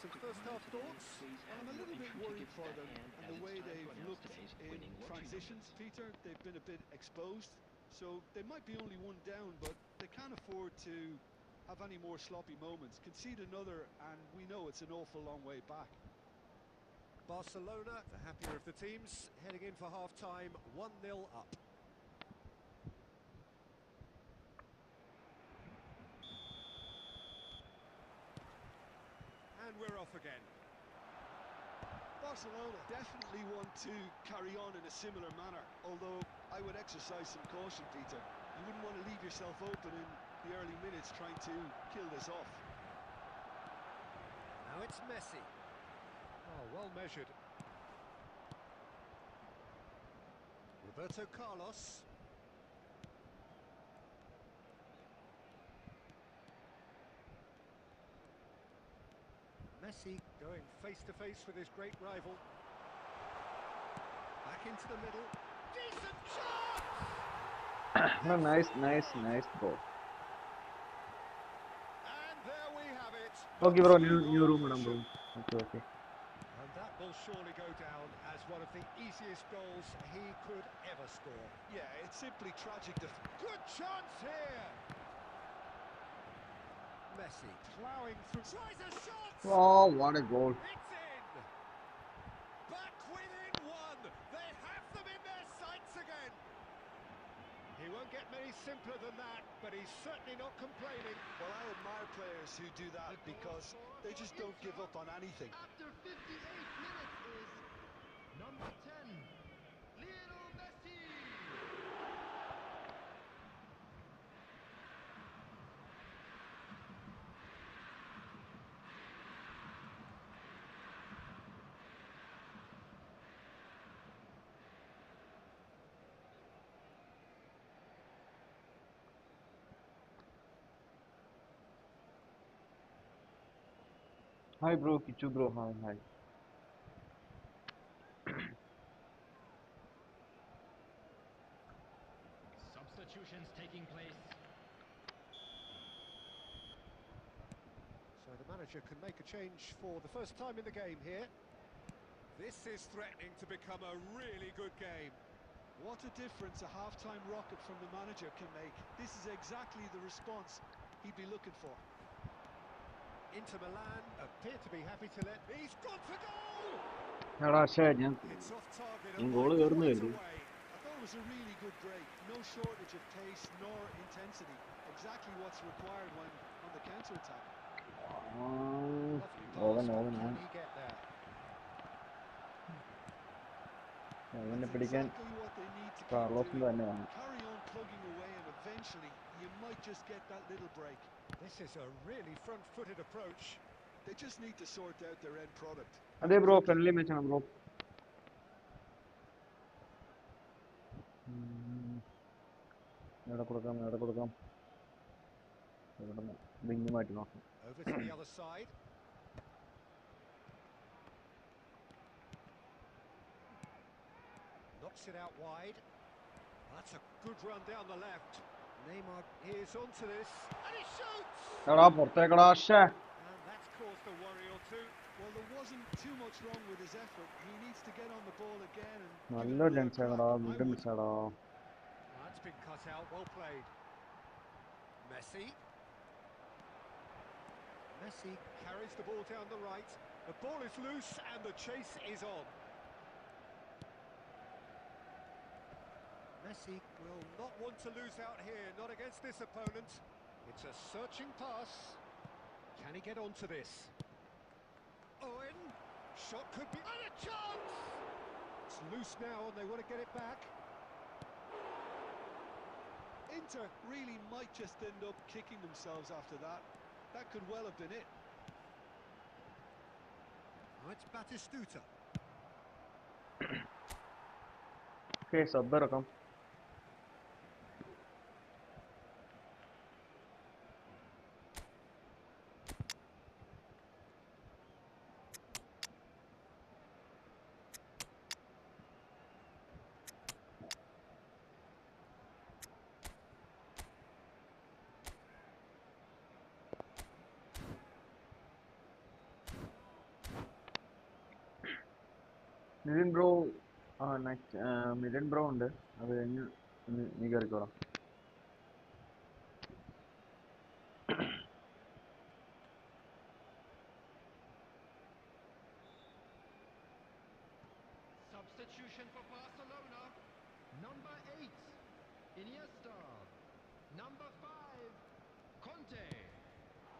Some first-half thoughts? I'm a little bit worried for them and the way they've looked in transitions, Peter. They've been a bit exposed, so they might be only one down, but they can't afford to have any more sloppy moments. Concede another, and we know it's an awful long way back. Barcelona, the happier of the teams, heading in for half-time, 1-0 up. And we're off again. Barcelona definitely want to carry on in a similar manner, although I would exercise some caution, Peter. You wouldn't want to leave yourself open in the early minutes trying to kill this off. Now it's Messi. Oh, well measured. Roberto Carlos. Messi going face-to-face with his great rival. Back into the middle. Decent chance! No, nice ball. And there we have it. Okay, bro. New Two-goal room, madam, bro. vision. Okay. And that will surely go down as one of the easiest goals he could ever score. Yeah, it's simply tragic. Good chance here! Messi ploughing through. Tries a shot! Oh, what a goal! It's in! Back within one! They have them in their sights again! He won't get many simpler than that, but he's certainly not complaining. Well, I admire players who do that because they just don't give up on anything. After 58 minutes is number 10, Lionel Messi. Hi, bro. Kichu, bro. Hi. Substitutions taking place. So the manager can make a change for the first time in the game here. This is threatening to become a really good game. What a difference a half-time rocket from the manager can make. This is exactly the response he'd be looking for. Inter Milan appear to be happy to let... He's got to go! എടാ ശ്ശേ ഞാൻ It's off target ഞാൻ and goal like കയറുന്നു right കരുതി. away. I thought it was a really good break. No shortage of pace nor intensity. Exactly what's required when on the counter-attack. Lovely pass, Owen but can he get there? അവനെ That's പിടിക്കാൻ exactly what they need to keep കാർലോസിന് doing. തന്നെ വേണം. Carry on plugging away and eventually you might just get that little break. This is a really front-footed approach. They just need to sort out their end product. അതെ bro friendly മാച്ചാണ് bro. എവിടെ കൊടുക്കാം wing മാറ്റി നോക്കാം. Over to the other side. Knocks it out wide. That's a good run down the left. Neymar is onto this, and he shoots! എടാ പുറത്തേക്കടാ. And that's caused a worry or two. Well, there wasn't too much wrong with his effort. He needs to get on the ball again and നല്ല give it chance another ആണടാ. crack. വീണ്ടും മിസ്സാടാ. That's been cut out, well played. Messi carries the ball down the right. The ball is loose and the chase is on. Messi will not want to lose out here, not against this opponent. It's a searching pass. Can he get onto this? Owen, shot could be... And a chance! It's loose now and they want to get it back. Inter really might just end up kicking themselves after that. That could well have been it. Oh, it's Batistuta. Okay sub ഇറക്കാം. Milin bro next Milin bro ഉണ്ട്. അത് കഴിഞ്ഞ് നീ കയറിക്കോളാം. Substitution for Barcelona. Number 8, Iniesta. Number 5, Conte.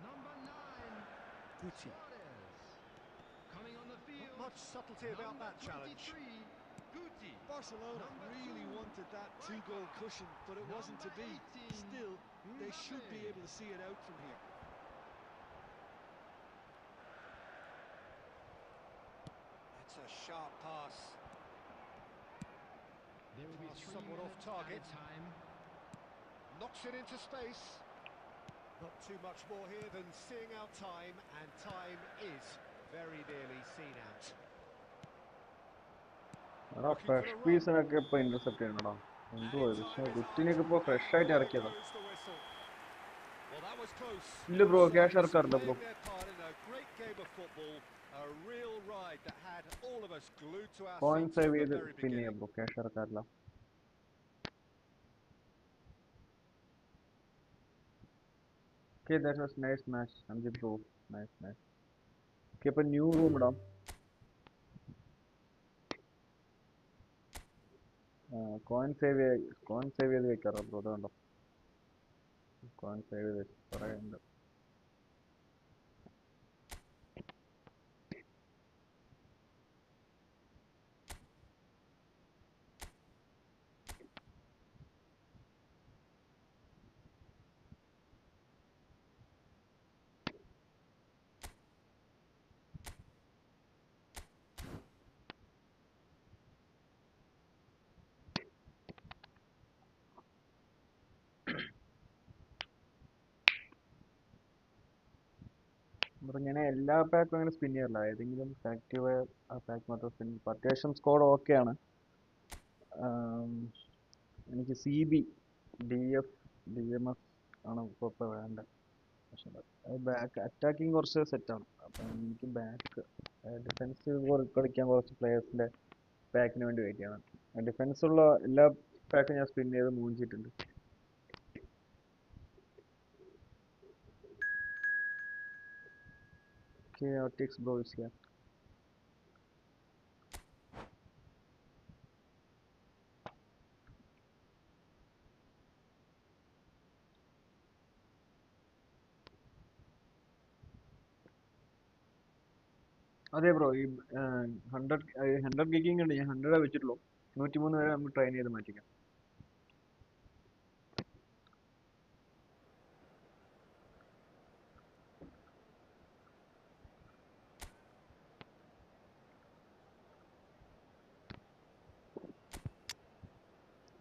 Number 9, Guti. Suarez. Coming on the field. Not much subtlety about that challenge. 23, Guti. Barcelona really wanted that two-goal cushion, but it wasn't to be. Still, they should be able to see it out from here. It's a sharp pass. There will be Pass 3 somewhat off minutes target. added time. Knocks it into space. Not too much more here than seeing out time, and time is very nearly seen out. എടാ fresh പീസിനൊക്കെ ഇപ്പൊ intercept ചെയ്യണടാ. എന്തുവാ ഇത്? പക്ഷേ കുറ്റിനൊക്കെ ഇപ്പൊ fresh ആയിട്ട് ഇറക്കിയതാ. Well, that was close. ഇല്ല bro, cash ഇറക്കാറില്ല bro. Playing their part in a great game of football, a real ride that had all of us glued to our coin seats save from the ചെയ്ത് very spin ചെയ്യാം beginning. Bro. Cash ഇറക്കാറില്ല. Okay, that was nice match. Amjit bro, nice. Okay, ഇപ്പൊ new room ഇടാം. Coin save ചെയ്ത് വെക്കാറോ bro? അതുകൊണ്ടോ coin save ചെയ്ത് കുറേ ഉണ്ട്. ഞാൻ എല്ലാ പാക്കും അങ്ങനെ സ്പിൻ ചെയ്യാറില്ല. ഏതെങ്കിലും സെലക്റ്റീവ് ആ പാക്ക് മാത്രം സ്പിൻ. അത്യാവശ്യം സ്കോർ ഓക്കെയാണ്. എനിക്ക് CB DMF ആണ് ഇപ്പോൾ വേണ്ടത്. പക്ഷേ ബാക്ക് അറ്റാക്കിങ് കുറച്ച് സെറ്റാണ്. അപ്പം എനിക്ക് ബാക്ക് ഡിഫൻസ് കളിക്കാൻ കുറച്ച് പ്ലേയേഴ്സിൻ്റെ പാക്കിന് വേണ്ടി വെയിറ്റ് ചെയ്യണം. ഡിഫൻസുള്ള എല്ലാ പാക്കും ഞാൻ സ്പിൻ ചെയ്ത് മൂഞ്ചിട്ടുണ്ട്. Okay, Artix bro is here. അതെ ബ്രോ, ഈ 100 ഗിഗിങ് ഉണ്ട്. ഞാൻ 100 വെച്ചിട്ടുള്ളൂ. 103 വരെ നമുക്ക് ട്രെയിൻ ചെയ്ത് മാറ്റിക്കാം.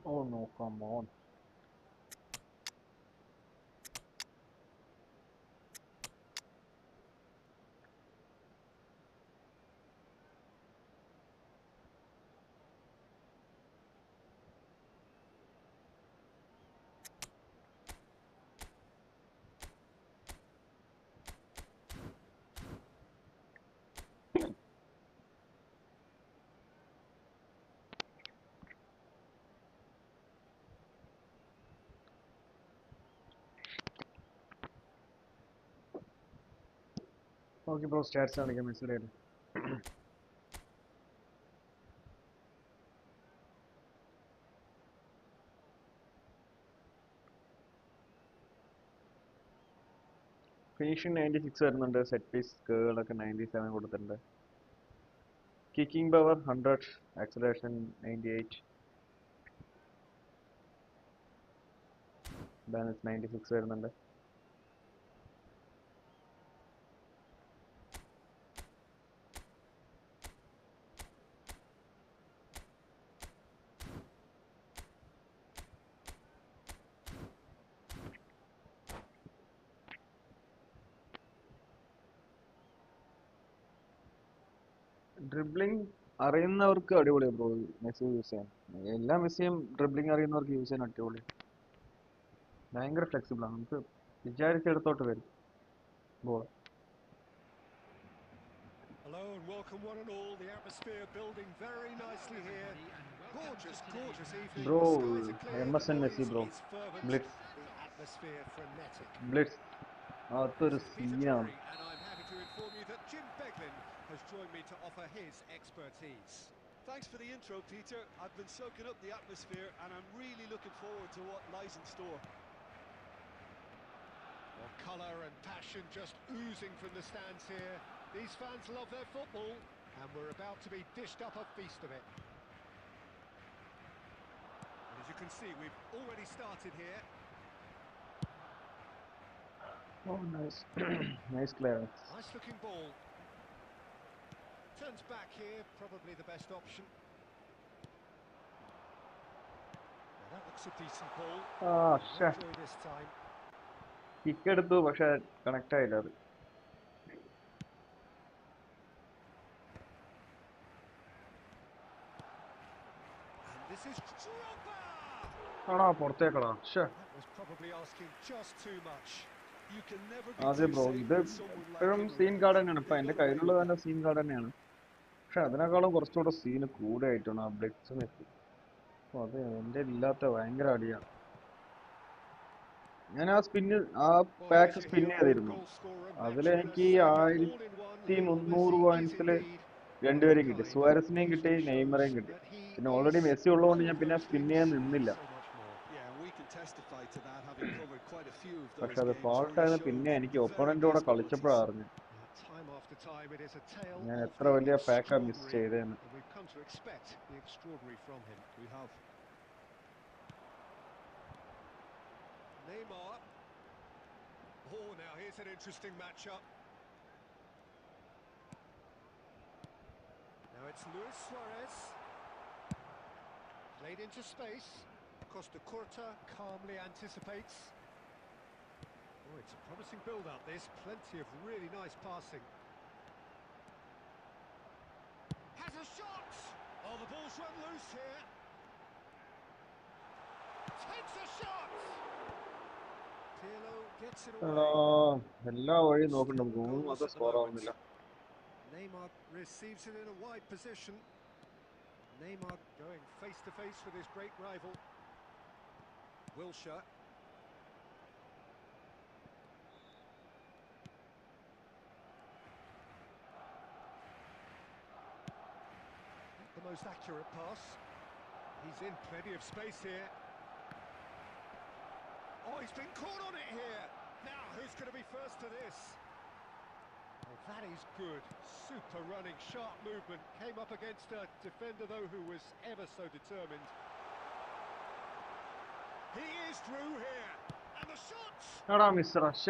Oh no, come on. Okay, bro, stats കാണിക്കാം മെസ്സിയുടെ. ഫിനിഷിംഗ് 96 വരുന്നുണ്ട്, സെറ്റ് പീസ് കേളൊക്കെ 97 കൊടുത്തിട്ടുണ്ട്. കിക്കിംഗ് പവർ 100, ആക്സലറേഷൻ 98, ബാലൻസ് 96 വരുന്നുണ്ട്. ഡ്രിബ്ലിംഗ് അറിയുന്നവർക്ക് അടിപൊളിയാണ് ബ്രോ മെസ്സി യൂസ് ചെയ്യാൻ. എല്ലാ മെസ്സിയും ഡ്രിബ്ലിംഗ് അറിയുന്നവർക്ക് യൂസ് ചെയ്യാൻ അടിപൊളി. ഭയങ്കര ഫ്ലെക്സിബിൾ ആണ്, നമുക്ക് വിചാരിച്ചെടുത്തോട്ട് വരും ball. Hello and welcome one and all. The atmosphere building very nicely here. Gorgeous, gorgeous evening. Bro The skies are clear, the MSN Messi noise bro, is fervent, blitz the atmosphere frenetic. Blitz അതൊരു This is Peter സീനാണ്. Drury, and I'm happy to inform you that Jim Beglin has joined me to offer his expertise. Thanks for the intro, Peter. I've been soaking up the atmosphere and I'm really looking forward to what lies in store. Well, colour and passion just oozing from the stands here. These fans love their football, and we're about to be dished up a feast of it. And as you can see, we've already started here. Oh, nice. Nice clearance. Nice looking ball. Turns back here, probably the best option. Well, that looks a decent ball. Enjoy this time. Kick എടുത്തു പക്ഷെ connect ആയില്ല അത്. And this is Drogba! ആണോ പുറത്തേക്കടാ. That was probably asking just too much. You can never be അതെ too bro, safe ഇത് with someone like ഇപ്പോഴും him scene around. Card തന്നെയാണ്. ഇപ്പൊ They've എന്റെ got a കയ്യിലുള്ളത് very തന്നെ സീൻ കാർഡ് തന്നെയാണ്. പക്ഷെ അതിനേക്കാളും കുറച്ചുകൂടെ സീന് കൂടെയായിട്ടാണ് ആ ബ്ലിറ്റ്സ് മെസ്സി. അപ്പൊ അത് എന്റെ ഇല്ലാത്ത ഭയങ്കര അടിയാണ്. ഞാൻ ആ സ്പിന്ന് ആ Well, here's pack your spin hero, the ചെയ്തിരുന്നു. goal scorer, match അതിലെനിക്ക് winner, savior, all in one. Lionel 1300 Messi is പോയിന്റ്സില് indeed one of a രണ്ടുപേരും കിട്ടി, kind. സുവാരസിനെയും This കിട്ടി, all shows നെയ്മറേയും കിട്ടി. that he പിന്നെ is ഓൾറെഡി മെസ്സി ഉള്ളതുകൊണ്ട് all ഞാൻ of പിന്നെ those സ്പിൻ things ചെയ്യാൻ and നിന്നില്ല. so much more. Yeah, and we can testify to that, having covered quite a few of പക്ഷെ those അത് games where he ഫാൾട്ടായിരുന്നു. showed പിന്നെ എനിക്ക് very ഒപ്പണന്റെ കൂടെ best കളിച്ചപ്പോഴാണ് qualities. അറിഞ്ഞത് Time after time, it is a tale ഞാൻ of എത്ര the വലിയ പാക്കാ miss extraordinary, ചെയ്തതെന്ന്. and we've come to expect the extraordinary from him. We have. Neymar. Oh, now here's an interesting matchup. Now it's Luis Suarez. Played into space. Costa Curta calmly anticipates. Oh, it's a promising build-up, this. Plenty of really nice passing. Has a shot! Oh, the ball's run loose here. Takes a shot! Pirlo gets it away. എല്ലാ വഴിയും നോക്കുന്നുണ്ട്, Still goal goalless മാത്രം at the score moment. ആവുന്നില്ല. Neymar receives it in a wide position. Neymar going face to face with his great rival. Wilshere. Not the most accurate pass. He's in plenty of space here. Oh, he's been caught on it here. Now, who's going to be first to this? Oh, that is good. Super running, sharp movement. Came up against a defender, though, who was ever so determined. He is through here. And the shots! എടാ mister അശ്ശ,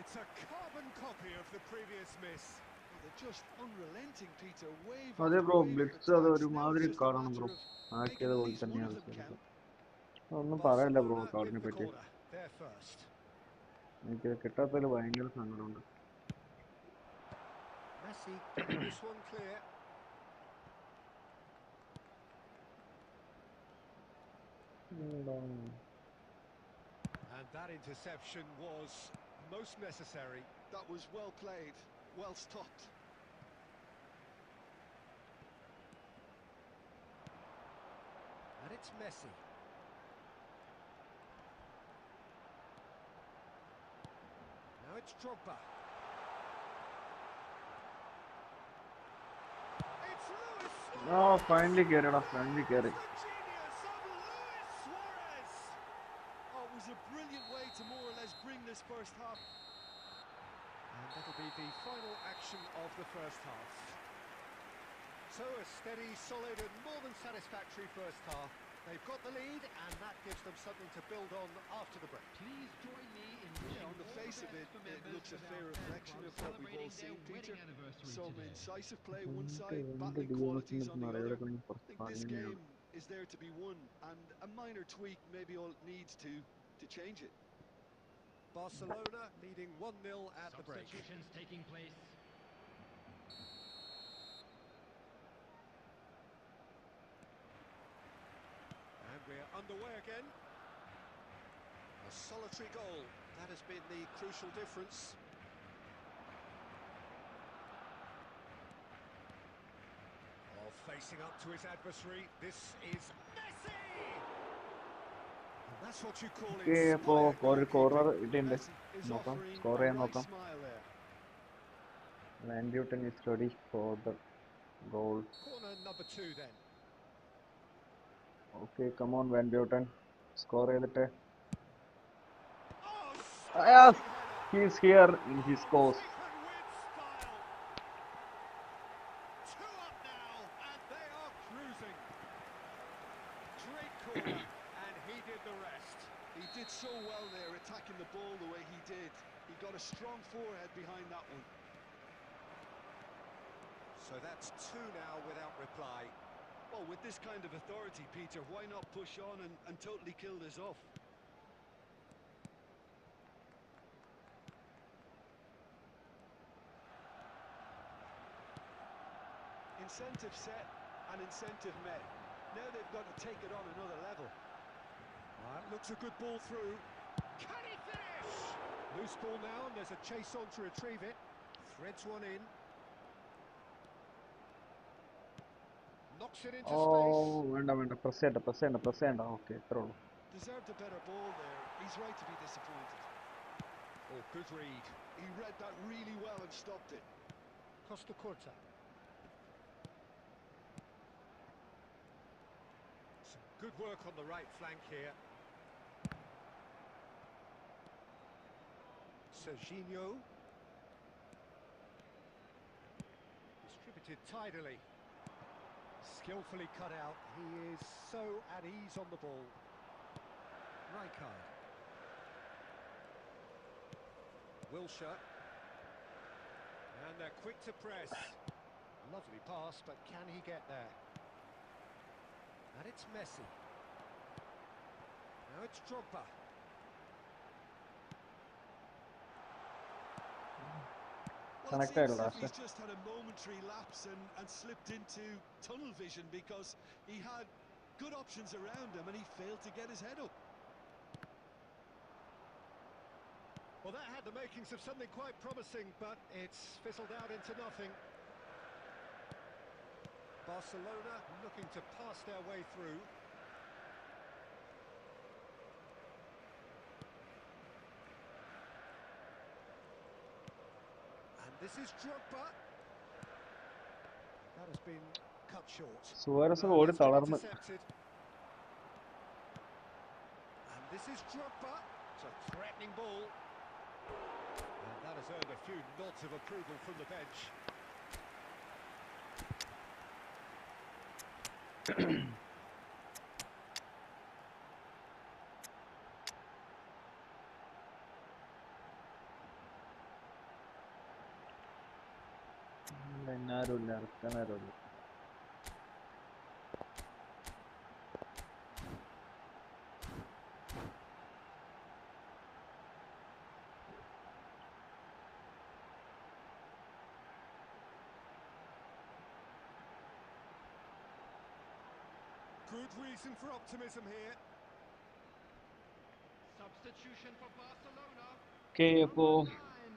It's a carbon copy of the previous miss. Well, they're just unrelenting, Peter. Wave അതെ after bro, wave of blitz അത് attacks. Now ഒരുമാതിരി it's just a കാണണം matter bro. of making ആക്കിയത് at പോലെ least one തന്നെയാണ് of them count. ഒന്നും പറയല്ല bro Barcelona കാർഡിനെ with the പറ്റി. corner. They're first. എനിക്ക് കിട്ടാത്തതിൽ ഭയങ്കര സങ്കടമുണ്ട്. Messi keeping this one clear. And that interception was most necessary. That was well played, well stopped. And it's Messi. Now it's Drogba. It's Luis Suarez! Oh, finally carried off, finally carried. It's the genius of Luis Suarez! Oh, it was a brilliant way to more or less bring this first half. And that'll be the final action of the first half. So a steady, solid and more than satisfactory first half. They've got the lead and that gives them something to build on after the break. Please join me in Yeah, on the face of it, it looks a fair reflection of what we've all seen, Peter. Some incisive play one side, battling qualities on the other. I think this game is there to be won, and a minor tweak maybe all it needs to change it. Barcelona leading 1-0 at the break. Substitutions taking place. And we're underway again. A solitary goal. That has been the crucial difference. Oh, facing up to his adversary. This is Messi! And that's what you call Okay, inspired corner goalkeeping. it in the Messi is നോക്കാം, offering score a ചെയ്യാൻ right നോക്കാം. smile there. Van Buiten is ready for the goal. Corner number 2 then. Okay, come on Van Buiten, score ചെയ്തിട്ട്. Oh, Yes, smashing header. he is here and he Oh, scores. treatment with style. 2 up now, and they are cruising. Great corner, and he did the rest. He did so well there, attacking the ball the way he did. He got a strong forehead behind that one. So that's 2 now without reply. Well, with this kind of authority, Peter, why not push on and totally kill this off? Incentive set and incentive met. Now they've got to take it on another level. That looks a good ball through. Can he finish? Loose ball now, and there's a chase on to retrieve it. Threads one in. Knocks it into space. Oh, വേണ്ട press ചെയ്യണ്ട. Okay, ഇത്രേ ഉള്ളൂ. Deserved a better ball there. He's right to be disappointed. Oh, good read. He read that really well and stopped it. Costa Curta. Some good work on the right flank here. Serginho. Distributed tidily. Skillfully cut out. He is so at ease on the ball. Rijkaard. Wilshere. And they're quick to press. Lovely pass, but can he get there? And it's Messi. Now it's Drogba. Well, it Connected seems as if last. he's just had a momentary lapse and slipped into tunnel vision because he had good options around him and he failed to get his head up. Well, that had the makings of something quite promising, but it's fizzled out into nothing. Barcelona looking to pass their way through. And this is Drogba. That has been cut short. Suarez No, ഓടി that's been തളർന്ന്. intercepted. And this is Drogba. It's a threatening ball. And that has earned a few nods of approval from the bench. എന്നാരുമില്ല, ഇറക്കാനാരുമില്ല. Good reason for optimism here. Substitution for Barcelona. Okay, അപ്പോൾ Number 9.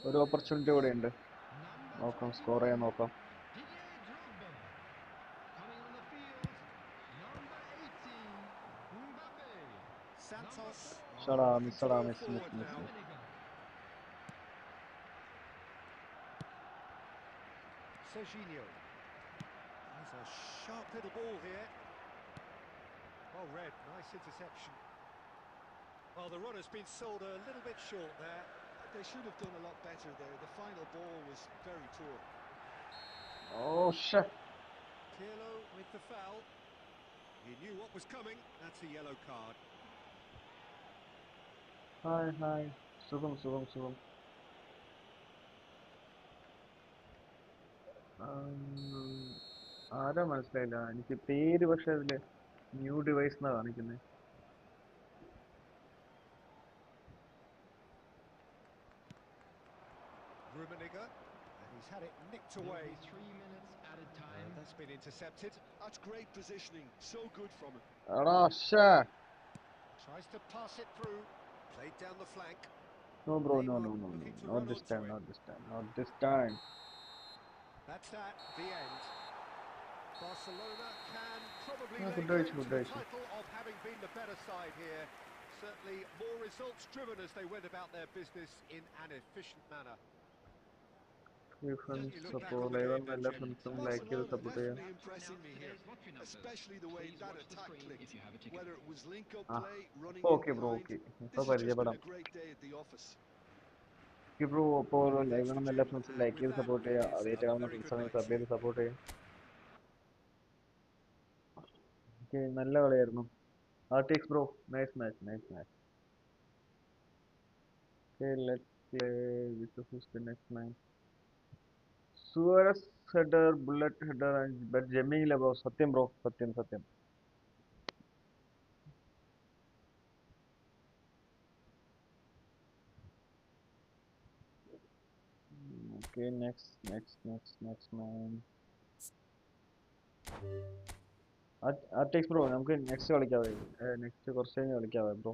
ഒരു opportunity കൂടെ ഉണ്ട്. Number നോക്കാം, score 21. ചെയ്യാൻ നോക്കാം. Didier Drogba. Coming on the field. Number 18. Mbappe. Santos Shada, are looking to shada, go miss. forward now. Rummenigge. Serginho. There's a sharp little ball here. Well read, nice interception. Well, the run has been sold a little bit short there. They should have done a lot better there. The final ball was very poor. Oh shit. Pirlo with the foul. He knew what was coming. That's a yellow card. Hi. സുഖം. ആരാ മനസ്സിലായില്ല എനിക്ക് പേര്, പക്ഷെ അതില് new device എന്നാ കാണിക്കുന്നത്. Rummenigge, and he's had it nicked There'll away. be 3 minutes added time. That's been intercepted. That's great positioning. So good from him. എടാ ശ്ശേ. Tries to pass it through. Played down the flank. No bro, no. Looking to Not run this onto time, it. not this time. That's that, the end. Barcelona can probably Yeah, lay good claim day, to good the day. title of having been the better side here. Certainly more results driven as they went about their business in an efficient manner. Friends You look back support, on the game even then, എല്ലാ Jim. ഫ്രണ്ട്സും like ചെയ്ത് Barcelona support ചെയ്യാം. definitely impressing me here, especially the way that attack clicked. Whether it was link-up Ah, play, running ഇപ്പൊ in okay bro, behind. Okay. This ഇപ്പൊ has just been പരിചയപ്പെടാം. a great day at the office. Okay bro, അപ്പോൾ live Thanks to കാണുന്ന എല്ലാ Jim, ഫ്രണ്ട്സും and like with ചെയ്ത് that, support it ചെയ്യുക. is ആദ്യമായിട്ട് a കാണുന്ന very ഫ്രണ്ട്സ് good ആണെങ്കിൽ night. സബ് ചെയ്ത് സപ്പോർട്ട് ചെയ്യുക. ഓക്കെ, നല്ല കളിയായിരുന്നു. RTX bro, nice match. Okay, let's play with who's the next man. Suarez header, bullet header, and but Jemming bro. Satyam bro, Satyam. Okay, next man. RTX bro, നമുക്ക് next കളിക്കാവേ. Next കുറച്ച് കഴിഞ്ഞ് കളിക്കാവേ bro.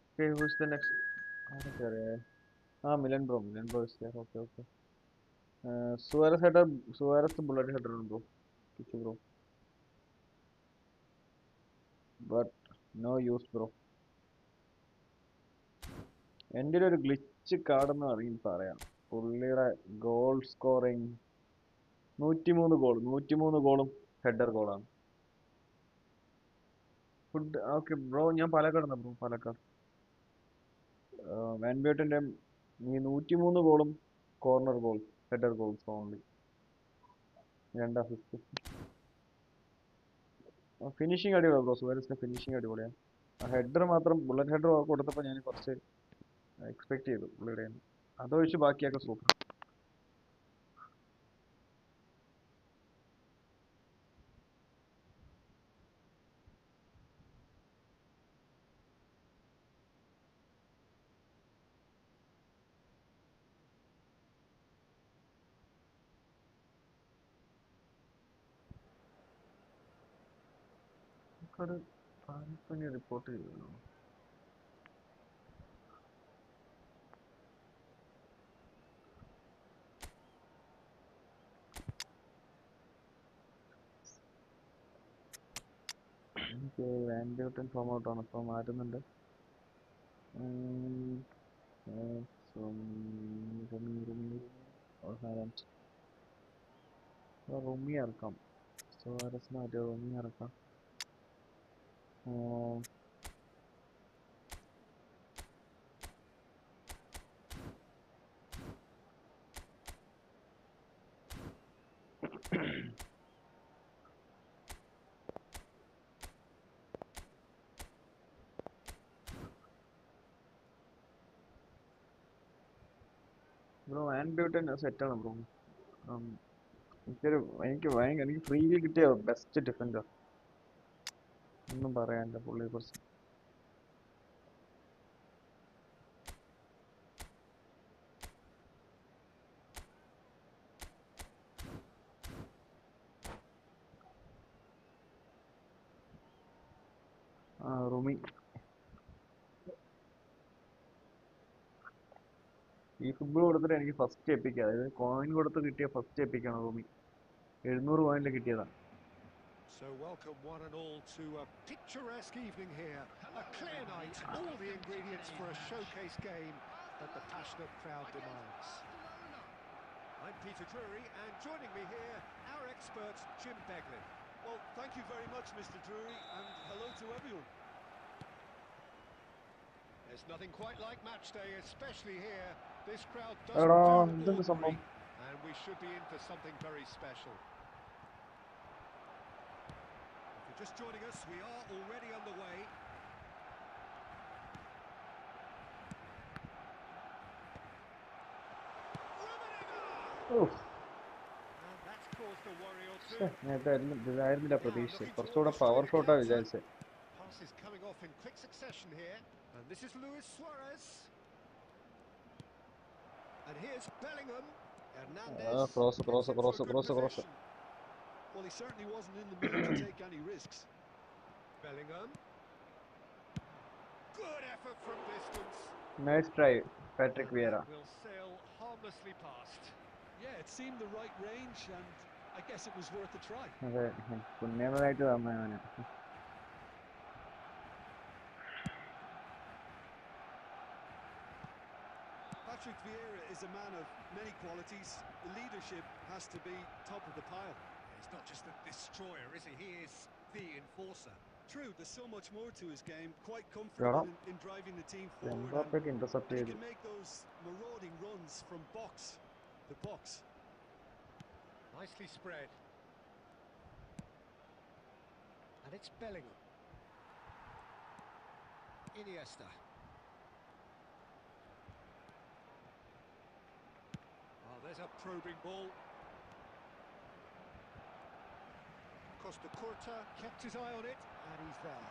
Okay, who's the next? ആരൊക്കെ അറിയാം? Milan bro is there. Okay. Suarez header, Suarez bullet header ആണ് bro. Kichu bro. But no use bro. എൻ്റെ ഒരു ഗ്ലിച്ച് കാർഡെന്ന് വേണമെങ്കിൽ പറയാം. പുള്ളിയുടെ ഗോൾ സ്കോറിങ് 103 ഗോളും ഹെഡർ ഗോളാണ്. ഫുഡ് ഓക്കെ ബ്രോ, ഞാൻ പാലക്കാട് ബ്രോ, പാലക്കാട്. വാൻബേട്ടിൻ്റെ ഈ 103 ഗോളും corner goal, header goals only. 2 assist. Finishing അടിപൊളിയാണ് ബ്രോ, സുവാരസിന്റെ ഫിനിഷിങ് അടിപൊളിയാണ്. ഹെഡർ മാത്രം, ബുള്ളറ്റ് ഹെഡർ കൊടുത്തപ്പോൾ ഞാൻ കുറച്ച് എക്സ്പെക്ട് ചെയ്തു പുള്ളിയുടെ. അതൊഴിച്ച് ബാക്കിയൊക്കെ സൂപ്പർ. പാനിപ്പനി റിപ്പോർട്ട് ചെയ്തു. എനിക്ക് വാൻബ്യൂട്ടൻ ഫോം ഔട്ടാണ്, അപ്പോൾ മാറ്റുന്നുണ്ട്. റുമി ഇറക്കാം. സുവാരസിന് മറ്റേ റുമി ഇറക്കാം. ബ്രോ വാൻബ്യൂട്ടൻ സെറ്റാണ് ബ്രോ. എനിക്ക് ഫ്രീയിൽ കിട്ടിയ ബെസ്റ്റ് ഡിഫൻഡർ, ഒന്നും പറയാനില്ല പുള്ളിയെ കുറിച്ച്. റൂമി ഈ ഫുട്ബോൾ കൊടുത്തിട്ട് എനിക്ക് ഫസ്റ്റ് എപ്പിക്കുക, അതായത് കോയിൻ കൊടുത്ത് കിട്ടിയ ഫസ്റ്റ് എപ്പിക്കാണ് റൂമി. 700 കോയിനിൽ കിട്ടിയതാണ്. So welcome one and all to a picturesque evening here. A clear night, all the ingredients for a showcase game that the passionate crowd demands. I'm Peter Drury, and joining me here, our expert Jim Beglin. Well, thank you very much, Mr. Drury, and hello to everyone. There's nothing quite like match day, especially here. This crowd doesn't do ordinary, and we should be in for something very special. If you're just joining us, we are already underway. And that's caused a worry or two. ഇതായിരുന്നില്ല പ്രതീക്ഷ. കുറച്ചുകൂടെ power ഷോട്ടാണ് വിചാരിച്ചത്. Passes coming off in quick succession here, and this is Luis Suarez. And here's Bellingham. Hernandez. Cross. Well, he certainly wasn't in the mood to take any risks. Bellingham. Good effort from distance. Nice try, Patrick Vieira. Will sail harmlessly past. Yeah, it seemed the right range, and I guess it was worth a try. അതെ, പുണ്യമായിട്ട് തന്നവന്. Patrick Vieira is a man of many qualities. The leadership has to be top of the pile. He's not just a destroyer, is he? He is the enforcer. True, there's so much more to his game. Quite comfortable in driving the team forward. And he can make those marauding runs from box to box. Nicely spread. And it's Bellingham. Iniesta. Oh, there's a probing ball. Costa Curta kept his eye on it, and he's there.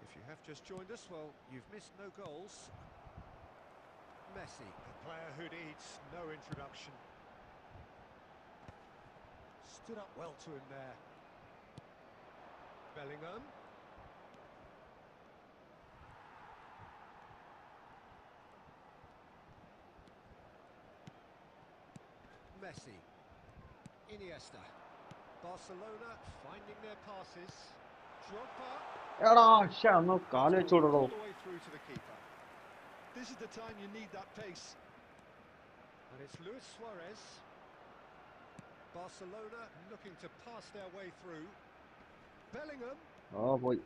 If you have just joined us, well, you've missed no goals. Messi, a player who needs no introduction. Stood up well to him there. Bellingham. Messi. Iniesta. Barcelona finding their passes. Drogba. കാല് വെച്ചോടോ. All the way through to the keeper. This is the time you need that pace. And it's Luis Suarez. Barcelona looking to pass their way through. Bellingham. പോയി.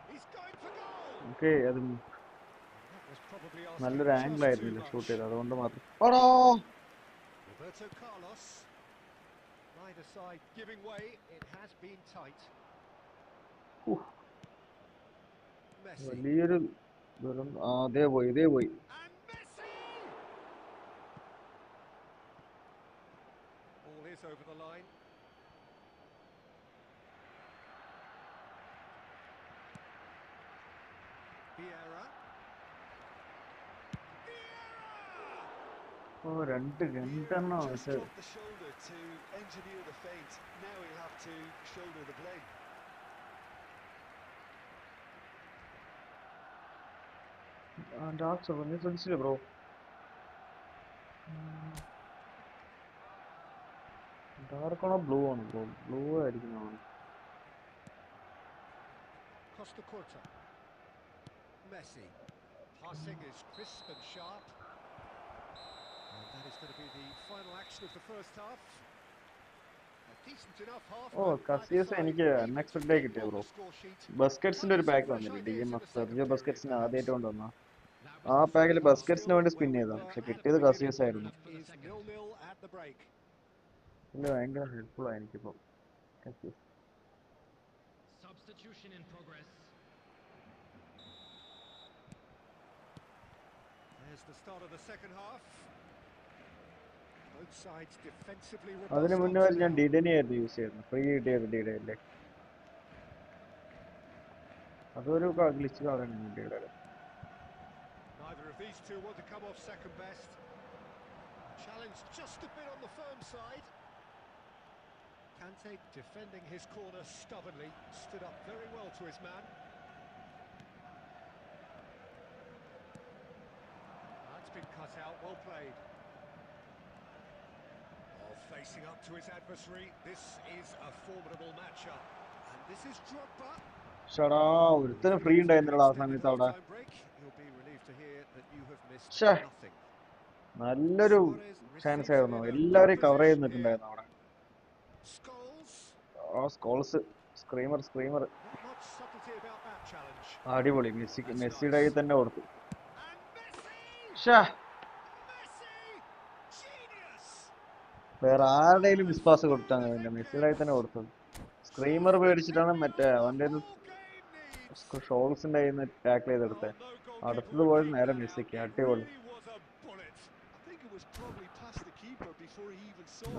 He's going for goal. Okay, അത് That was probably നല്ലൊരു asking angle just ആയിരുന്നില്ല too shoot much. ചെയ്തത്, അതുകൊണ്ട് മാത്രം. Roberto Carlos. Neither side giving way. It has been tight. Messi. വലിയൊരു അതേ പോയി. And Messi! Ball is over the line. Vieira. രണ്ടെണ്ണം Just dropped the shoulder to engineer the feint. Now he'll have to shoulder the blame. Dark നീ ശ്രദ്ധിച്ചില്ലേ bro? Dark ആണോ blue ആണോ bro? Blue ആയിരിക്കുന്നതാണ്. Costa Curta. Messi. Passing is crisp and sharp. And that is going to be the final action of the first half. A decent enough half. Casillas എനിക്ക് unexpected ആയി കിട്ടിയ bro. ബസ്കറ്റ്സിന്റെ ഒരു pack വന്നില്ല, DMF Sergio ബസ്കറ്റ്സിന് ആദ്യമായിട്ട് കൊണ്ടുവന്ന ആ പാക്കിൽ ബസ്കറ്റ്സിന് വേണ്ടി spin ചെയ്തതാണ്, പക്ഷെ കിട്ടിയത് കസിയസ് ആയിരുന്നു. ഇല്ല, ഭയങ്കര ഹെൽപ്ഫുൾ ആയി എനിക്കിപ്പോ Casillas. Substitution in progress. There's the start of the second half. Both sides defensively അതിന് robust. മുന്നേ ഞാൻ ഡിഡനി ആയിരുന്നു യൂസ് ചെയ്യുന്നത്, ഫ്രീ കിട്ടിയത് ഡിഡല്ലേ. അതൊരു ഗ്ലിച്ച് കാണുന്നു ഡിഡയുടെ. Neither of these two want to come off second best. Challenge just a bit on the firm side. Kante defending his corner stubbornly, stood up very well to his man. That's been cut out, well played. Oh, facing up to his adversary, this is a formidable matchup. And this is Drogba. ഷടാ ഒരുത്തന് free ഉണ്ടായിരുന്നില്ല ആ സമയത്ത് അവിടെ. ശ്ശേ, നല്ലൊരു chance ആയിരുന്നു, എല്ലാവരെയും cover ചെയ്ത് നിൽക്കുന്നുണ്ടായിരുന്നു അവിടെ. ആ സ്കോൾസ് സ്ക്രീമർ അടിപൊളി. മെസ്സിയുടെ കയ്യിൽ തന്നെ കൊടുത്തു. വേറെ ആരുടെയും മിസ് പാസ് കൊടുത്താൽ മെസ്സിയുടെ കയ്യിൽ തന്നെ കൊടുത്തത്. സ്ക്രീമർ പേടിച്ചിട്ടാണ് മറ്റേ അവൻ്റെ ഷോൾസിന്റെ കയ്യിൽ നിന്ന് ടാക്കിൾ ചെയ്തെടുത്തത്. അടുത്തത് പോയത് നേരെ മെസ്സിക്ക്. അടിപൊളി.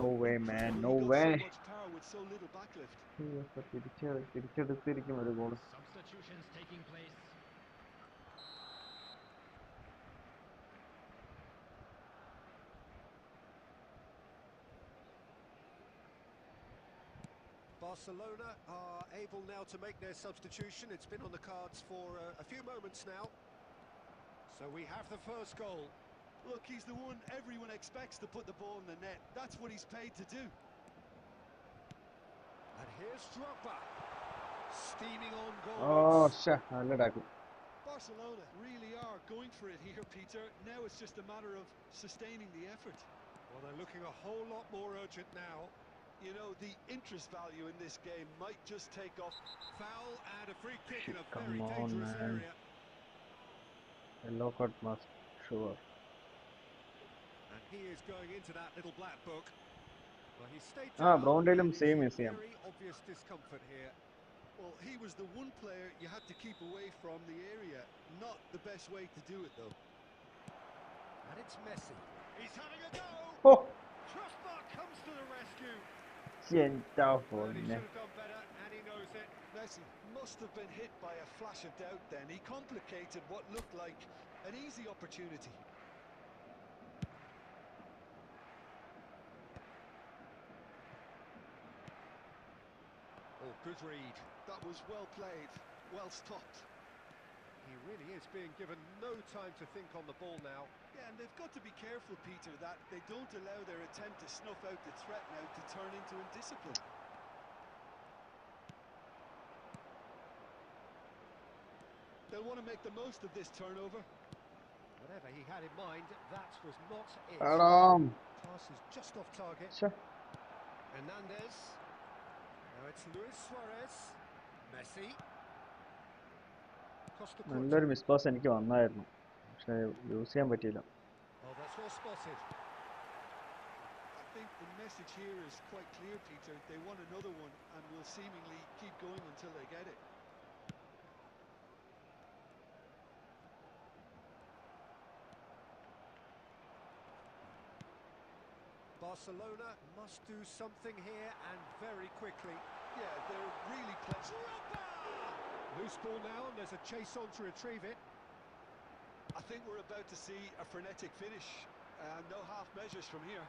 No way, man. No way. തിരിച്ചെടുത്തിരിക്കും ഒരു goal. Substitutions taking place. Barcelona are able now to make their substitution. It's been on the cards for a few moments now. So we have the first goal. Look, he's the one everyone expects to put the ball in the net. That's what he's paid to do. And here's Drogba. Steaming on goal. Oh, നല്ല tackle. Barcelona really are going for it here, Peter. Now it's just a matter of sustaining the effort. Well, they're looking a whole lot more urgent now. You know, the interest value in this game might just take off. Foul and a free kick in a Come very on, dangerous man. area. Yellow card must, sure. And he is going into that little black book. Well, he stayed Brown down, Tatum and same it's as him. very obvious discomfort here. Well, he was the one player you had to keep away from the area. Not the best way to do it, though. And it's Messi. He's having a go. Oh, Drogba comes to the rescue. എന്താ And he phone. should have done better, and he knows it. Messi must have been hit by a flash of doubt then. He complicated what looked like an easy opportunity. Oh, good read. That was well played, well stopped. He really is being given no time to think on the ball now. Yeah, and they've got to be careful, Peter, that they don't allow their attempt to snuff out the threat now to turn into indiscipline. They'll want to make the most of this turnover. Whatever he had in mind, that was not it. Pass is just off target. Hernandez. Now it's Luis Suarez. Messi. Costa നല്ലൊരു miss pass എനിക്ക് വന്നായിരുന്നു, പക്ഷെ use ചെയ്യാൻ പറ്റിയില്ല. Oh, that's well spotted. I think the message here is quite clear, Peter. They want another one and will seemingly keep going until they get it. Barcelona must do something here and very quickly. Yeah, they're really playing. Loose ball now, and there's a chase on to retrieve it. I think we're about to see a frenetic finish. No half measures from here.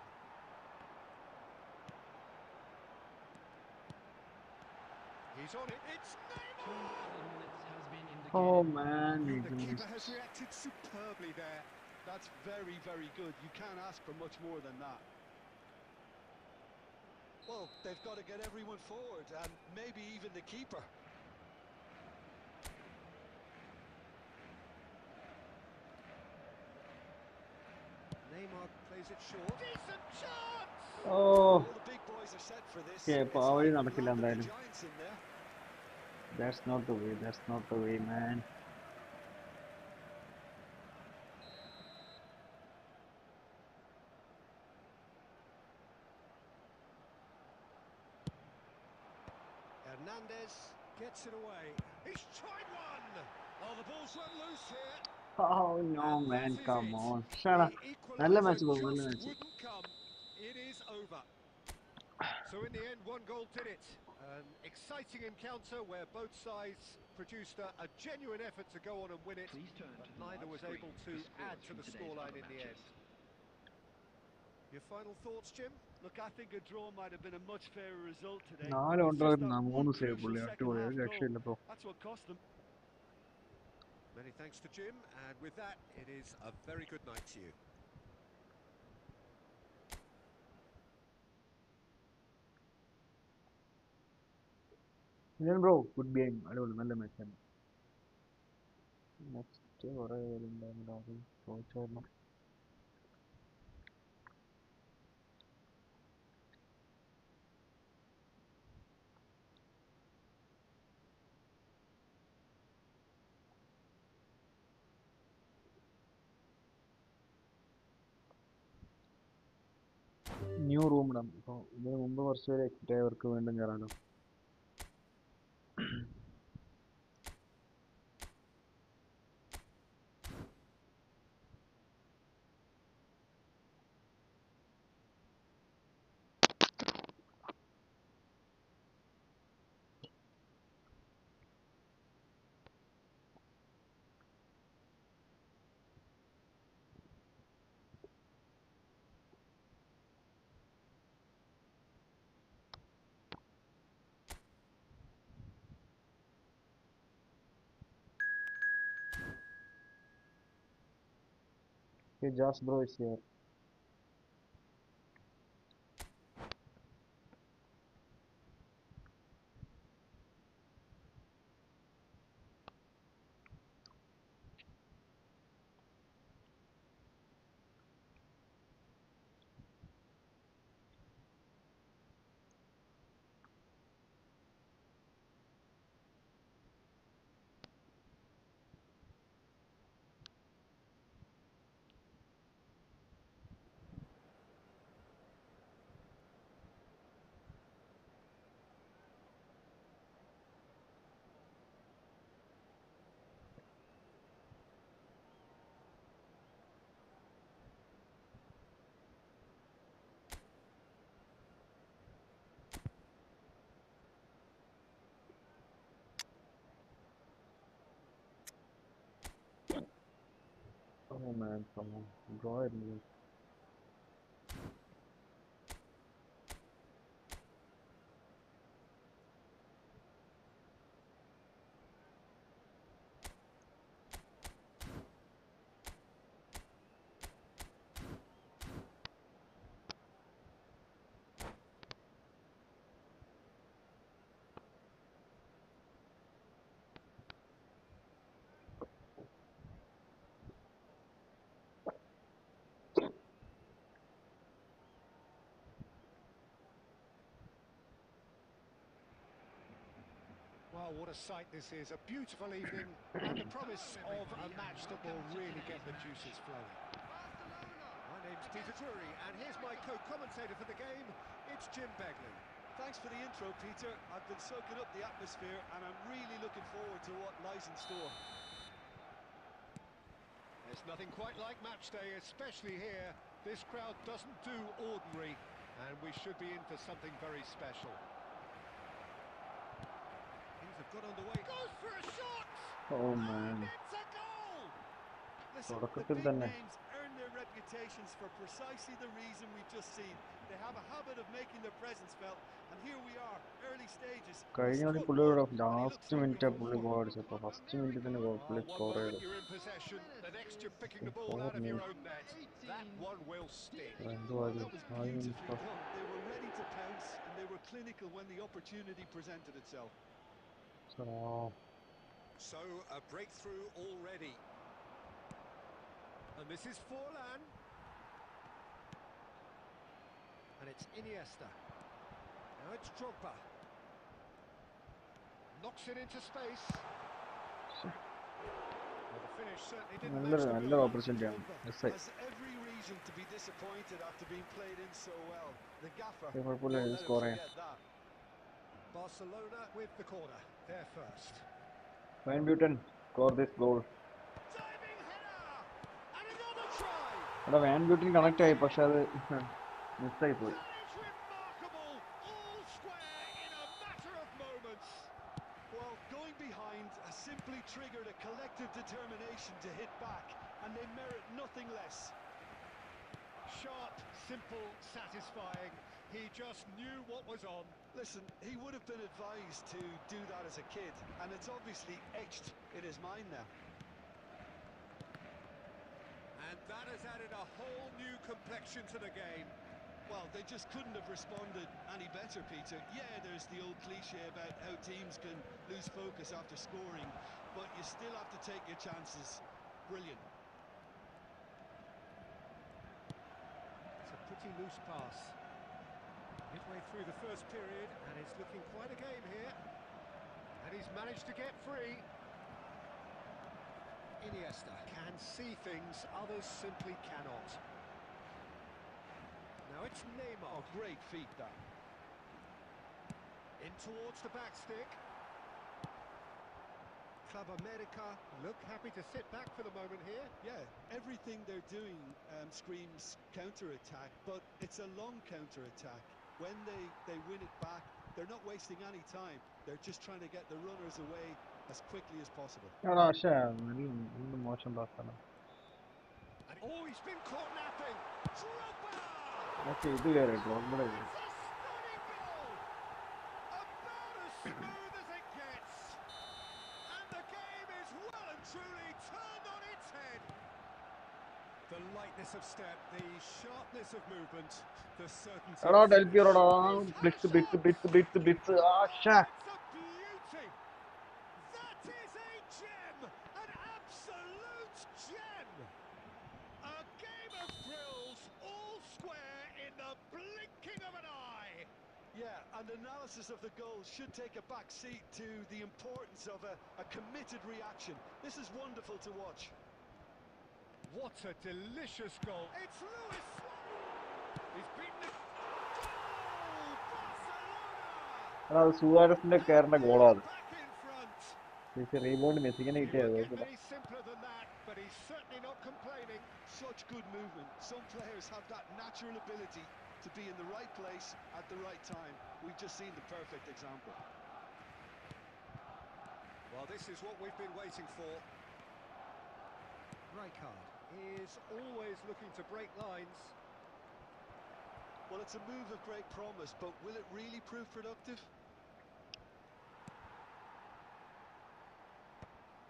He's on it. It's Neymar! 2 minutes has been indicated. Oh man, The keeper has reacted superbly there. That's very, very good. You can't ask for much more than that. Well, they've got to get everyone forward, and maybe even the keeper. Neymar plays it short. Decent chance! Oh All the big boys are set for this. Okay, It's അപ്പോൾ ആ വഴി like നടക്കില്ല landing the എന്തായാലും. giants in there. That's not the way, that's not the way, man. Hernandez gets it away. He's tried one! Oh, the ball's run loose here. Oh no, And man, that is come it. on. Shut up. The നല്ല equaliser match പോകും, നല്ല just match. wouldn't come. It is over. So in the end, one goal did it. An exciting encounter where both sides produced a genuine effort to go on and win it, Please turn but to the neither live was screen able for to scores add to from the today's scoreline other in the matches. end. Your final thoughts, Jim? Look, I think a draw might have been a much fairer result today. 4 It's just that one 3 save crucial പുള്ളി second അടിപൊളി half ഒരു goal. രക്ഷയില്ല bro. That's what cost them. Many thanks to Jim, and with that, it is a very good night to you. ഞാൻ bro good game അടിപൊളി നല്ല മാച്ചാണ്. Next കുറേ പേരുണ്ടായിരുന്നു അത് ചോദിച്ചായിരുന്നു. ന്യൂ റൂം ഇടാം. അപ്പോൾ ഇതിന് മുമ്പ് കുറച്ച് പേര് എക്സിറ്റ് ആയവർക്ക് വീണ്ടും കയറാനോ. Hey, Josh bro is here. Oh man, come on. Draw it, man. Well, what a sight this is. A beautiful evening and the promise of a match that will really get the juices flowing. My name's Peter Drury, and here's my co-commentator for the game. It's Jim Begley. Thanks for the intro, Peter. I've been soaking up the atmosphere and I'm really looking forward to what lies in store. There's nothing quite like match day, especially here. This crowd doesn't do ordinary, and we should be in for something very special. Things have got underway. Goes for a shot! Oh man. And it's a goal! Listen, the തുടക്കത്തിൽ big തന്നെ names earn their reputations for precisely the reason we've just seen. They have a habit of making their presence felt, and here we are, early stages. കഴിഞ്ഞ കളി Struck പുള്ളിയുടെ one, and he looks last hungry minute for പുള്ളി more. Goal അടിച്ചപ്പോൾ first minute തന്നെ പുള്ളി One score moment ചെയ്തു. you're in possession, the next you're picking the ball 4 out of your minutes. own net. That one will stick. Well, that was 5 beautifully minutes. done. They were ready to pounce, and they were clinical when the opportunity presented itself. So, a breakthrough already. And this is Forlan. And it's Iniesta. Now it's Drogba. Knocks it into space. Well, the finish certainly didn't match the നല്ലൊരു build-up. Opportunity ആണ്. Drogba has every reason to be disappointed after being played in so well. The gaffer കുഴപ്പമില്ല, won't let him score ചെയ്യാം. forget that. Barcelona with the corner. They're first. Van Buiten score this goal. Diving header! And another try! എടാ van ബ്യൂട്ടിൻ connect ആയി, പക്ഷെ അത് മിസ്സായി പോയി. That is remarkable! All square in a matter of moments. Well, going behind has simply triggered a collective determination to hit back, and they merit nothing less. Sharp, simple, satisfying. He just knew what was on. Listen, he would have been advised to do that as a kid, and it's obviously etched in his mind now. And that has added a whole new complexion to the game. Well, they just couldn't have responded any better, Peter. Yeah, there's the old cliche about how teams can lose focus after scoring, but you still have to take your chances. Brilliant. It's a pretty loose pass. Midway through the first period, and it's looking quite a game here. And he's managed to get free. Iniesta can see things others simply cannot. Now it's Neymar. Oh, great feat, that. In towards the back stick. Club America look happy to sit back for the moment here. Yeah, everything they're doing screams counter-attack, but it's a long counter-attack. When they win it back, they're not wasting any time. They're just trying to get the runners away as quickly as possible. എടാ പക്ഷേ നല്ല മോശം പാസ്സാണ്. And oh, he's been caught napping. Drogba! പക്ഷേ ഇത് കയറിട്ടോ ഇവിടെ It's a stunning goal! About as smooth as it gets. And the game is well and truly turned on its head. The lightness of step, the sharpness of movement, the certainty എടാ of ഡെൽപിയറോടാ finish. Blitz blitz blitz blitz blitz ആ Shah It's a beauty. That is a gem, an absolute gem. A game of thrills, all square in the blinking of an eye. Yeah, and analysis of the goal should take a back seat to the importance of a committed reaction. This is wonderful to watch. What a delicious goal. It's Luis Suarez. He's beaten it. Goal! Barcelona! എടാ അത് സുവാരസിന്റെ കയറേണ്ട ഗോളാണ് അത്. Back in front. പക്ഷേ rebound മെസ്സിക്കിനെ It കിട്ടിയത് won't get any simpler than that, but he's certainly not complaining. Such good movement. Some players have that natural ability to be in the right place at the right time. We've just seen the perfect example. Well, this is what we've been waiting for. Rijkaard is always looking to break lines. Well, it's a move of great promise, but will it really prove productive?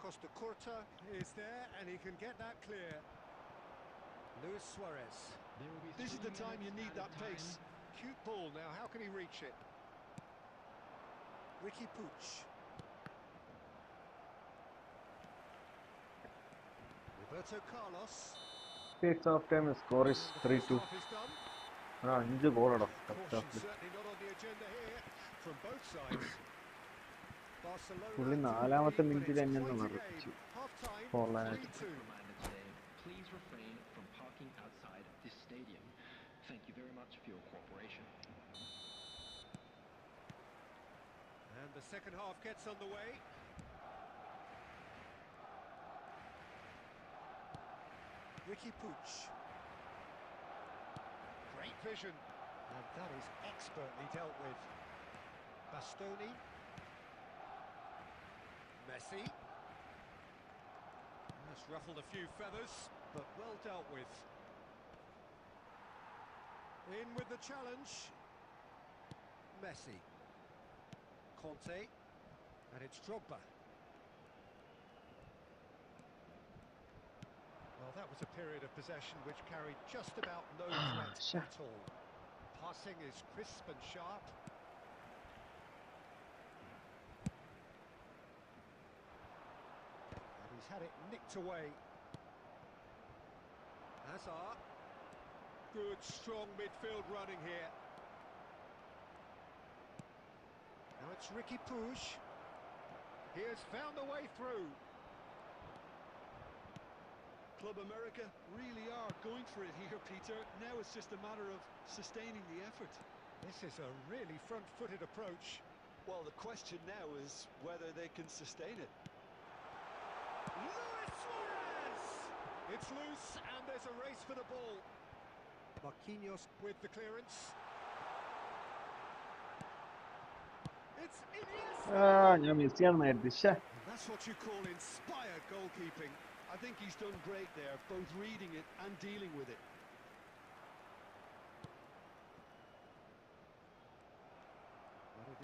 Costa Curta is there, and he can get that clear. Luis Suarez. This is the time you need that pace. Cute ball now, how can he reach it? Ricky Puig. Roberto Carlos. First half time score is The 3-2. first half is done. എടാ 5 ഗോളാടാ first Caution Hafil. certainly not on the agenda here from both sides. Barcelona പുള്ളി to the നാലാമത്തെ lead, but മിനിറ്റിൽ it's തന്നെ quite a നിർത്തിച്ചു game. Half-time, ഫോർലാനായിട്ട്. 3-2. Reminder today, please refrain from parking outside this stadium. Thank you very much for your cooperation. And the second half gets underway. Ricky Puig. Great vision. And that is expertly dealt with. Bastoni. Messi. That's ruffled a few feathers, but well dealt with. In with the challenge. Messi. Conte. And it's Drogba. Well, that was a period of possession which carried just about no threat at all. Passing is crisp and sharp. And he's had it nicked away. Hazard. Good, strong midfield running here. Now it's Ricky Puig. He has found a way through. Club America really are going for it here, Peter. Now it's just a matter of sustaining the effort. This is a really front-footed approach. Well, the question now is whether they can sustain it. Luis Suarez! It's loose and there's a race for the ball. Marquinhos with the clearance. It's Iniesta! ഞാൻ മെസ്സിയാണെന്ന് കരുതി. ശ്ശേ. And that's what you call inspired goalkeeping. I think he's done great there, both reading it and dealing with it.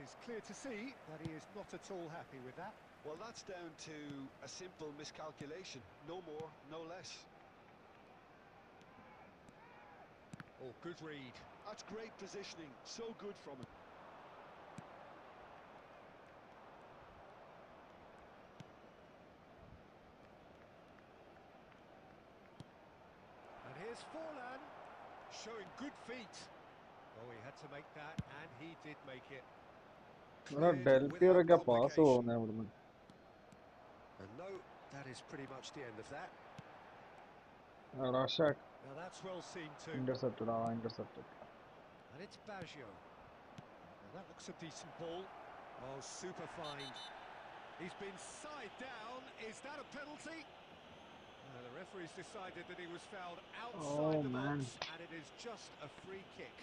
It's clear to see that he is not at all happy with that. Well, that's down to a simple miscalculation. No more, no less. Oh, good read. That's great positioning. So good from him. And here's Forlan, showing good feet. Oh, he had to make that, and he did make it. Cleared without complication. And no, that is pretty much the end of that. Rashad Now that's well seen too. intercepted. Intercepted. And it's Baggio. Now that looks a decent ball. Oh, super fine. He's been side down. Is that a penalty? The referee's decided that he was fouled outside the box, and it is just a free kick.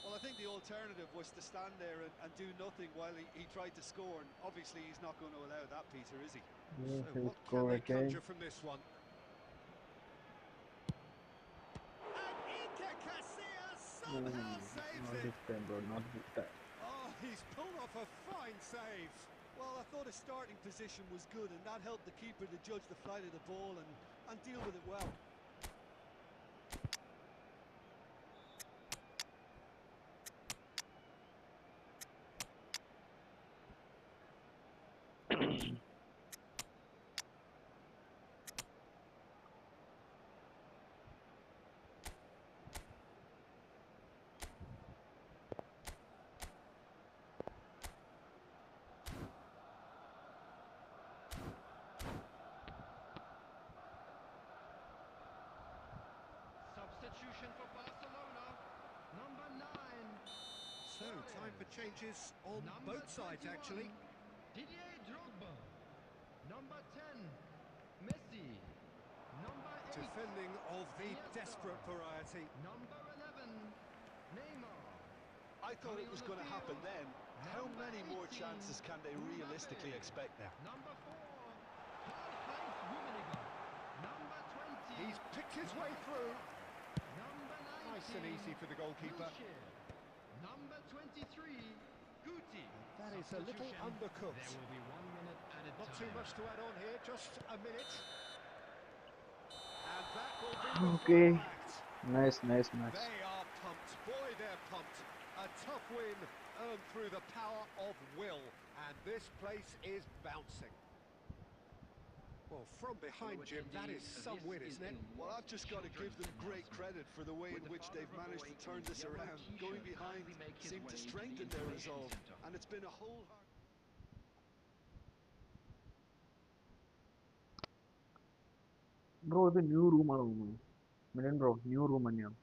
Well, I think the alternative was to stand there and do nothing while he tried to score, and obviously he's not going to allow that, Peter, is he? So what can they conjure from this one? And Iker Casillas somehow saves it. Not this time. Oh, he's pulled off a fine save. Well, I thought his starting position was good, and that helped the keeper to judge the flight of the ball and deal with it well. Substitution for Barcelona. Number 9. So, time for changes on Number both sides, 21, actually. Didier Drogba. Number 10, Messi. Number 8, Defending of the Iniesta. desperate variety. Number 11, Neymar. I thought it was going to happen then. How Number many more 18, chances can they realistically Mbappe. expect now? Number 4, Karl-Heinz Rummenigge. Number 20, He's picked his way through. Number 19, Nice and easy for the goalkeeper. Wilshere. Number 23, Guti. That is a little Substitution. undercooked. There will be 1 minute added Not time. too much to add on here, just a minute. And that will be the Okay. final act. Nice match. They are pumped. Boy, they're pumped. A tough win earned through the power of will. And this place is bouncing. Well, from behind, Jim, that is some win, isn't it? Well, I've just got to give them great credit for the way in which they've managed to turn this around. Going behind seemed to strengthen their resolve, and it's been a whole hard... Bro, the new room ആണ് തോന്നുന്നു. Million bro, new room തന്നെയാണ്.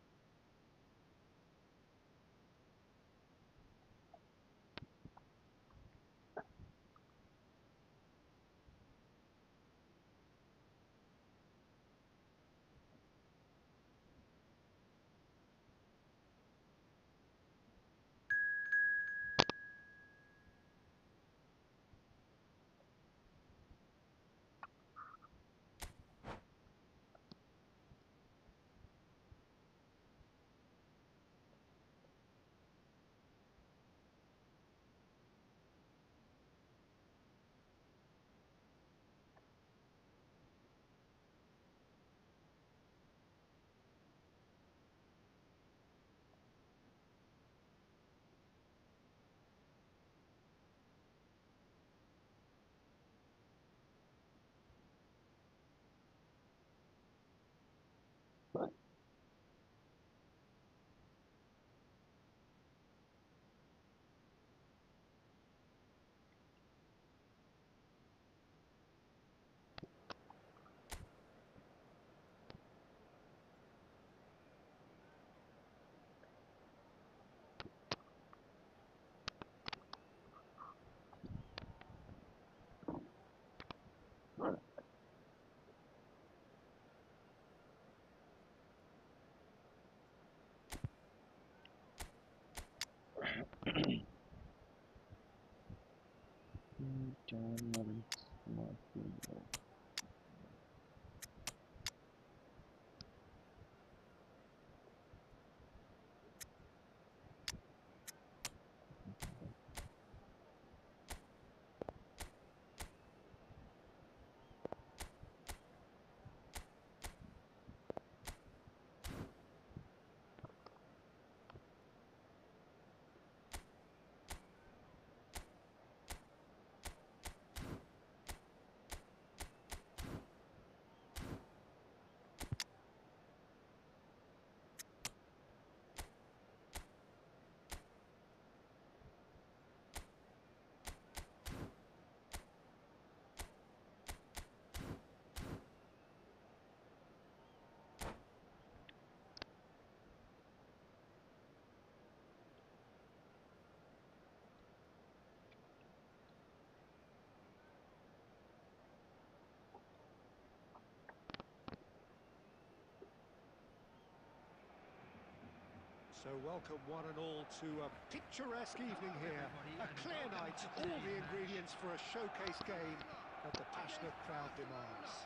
So welcome one and all to a picturesque evening here. A clear night, all the ingredients for a showcase game that the passionate crowd demands.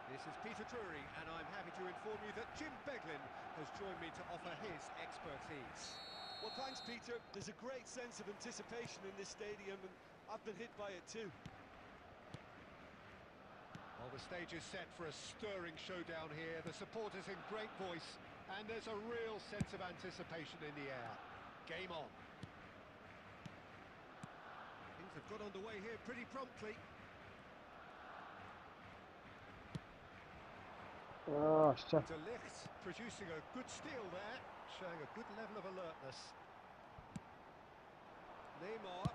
This is Peter Drury, and I'm happy to inform you that Jim Beglin has joined me to offer his expertise. Well, thanks, Peter. There's a great sense of anticipation in this stadium, and I've been hit by it too. Well, the stage is set for a stirring showdown here. The supporters in great voice, and there's a real sense of anticipation in the air. Game on. Things have got underway here pretty promptly. Oh, shit. De Ligt producing a good steal there, showing a good level of alertness. Neymar.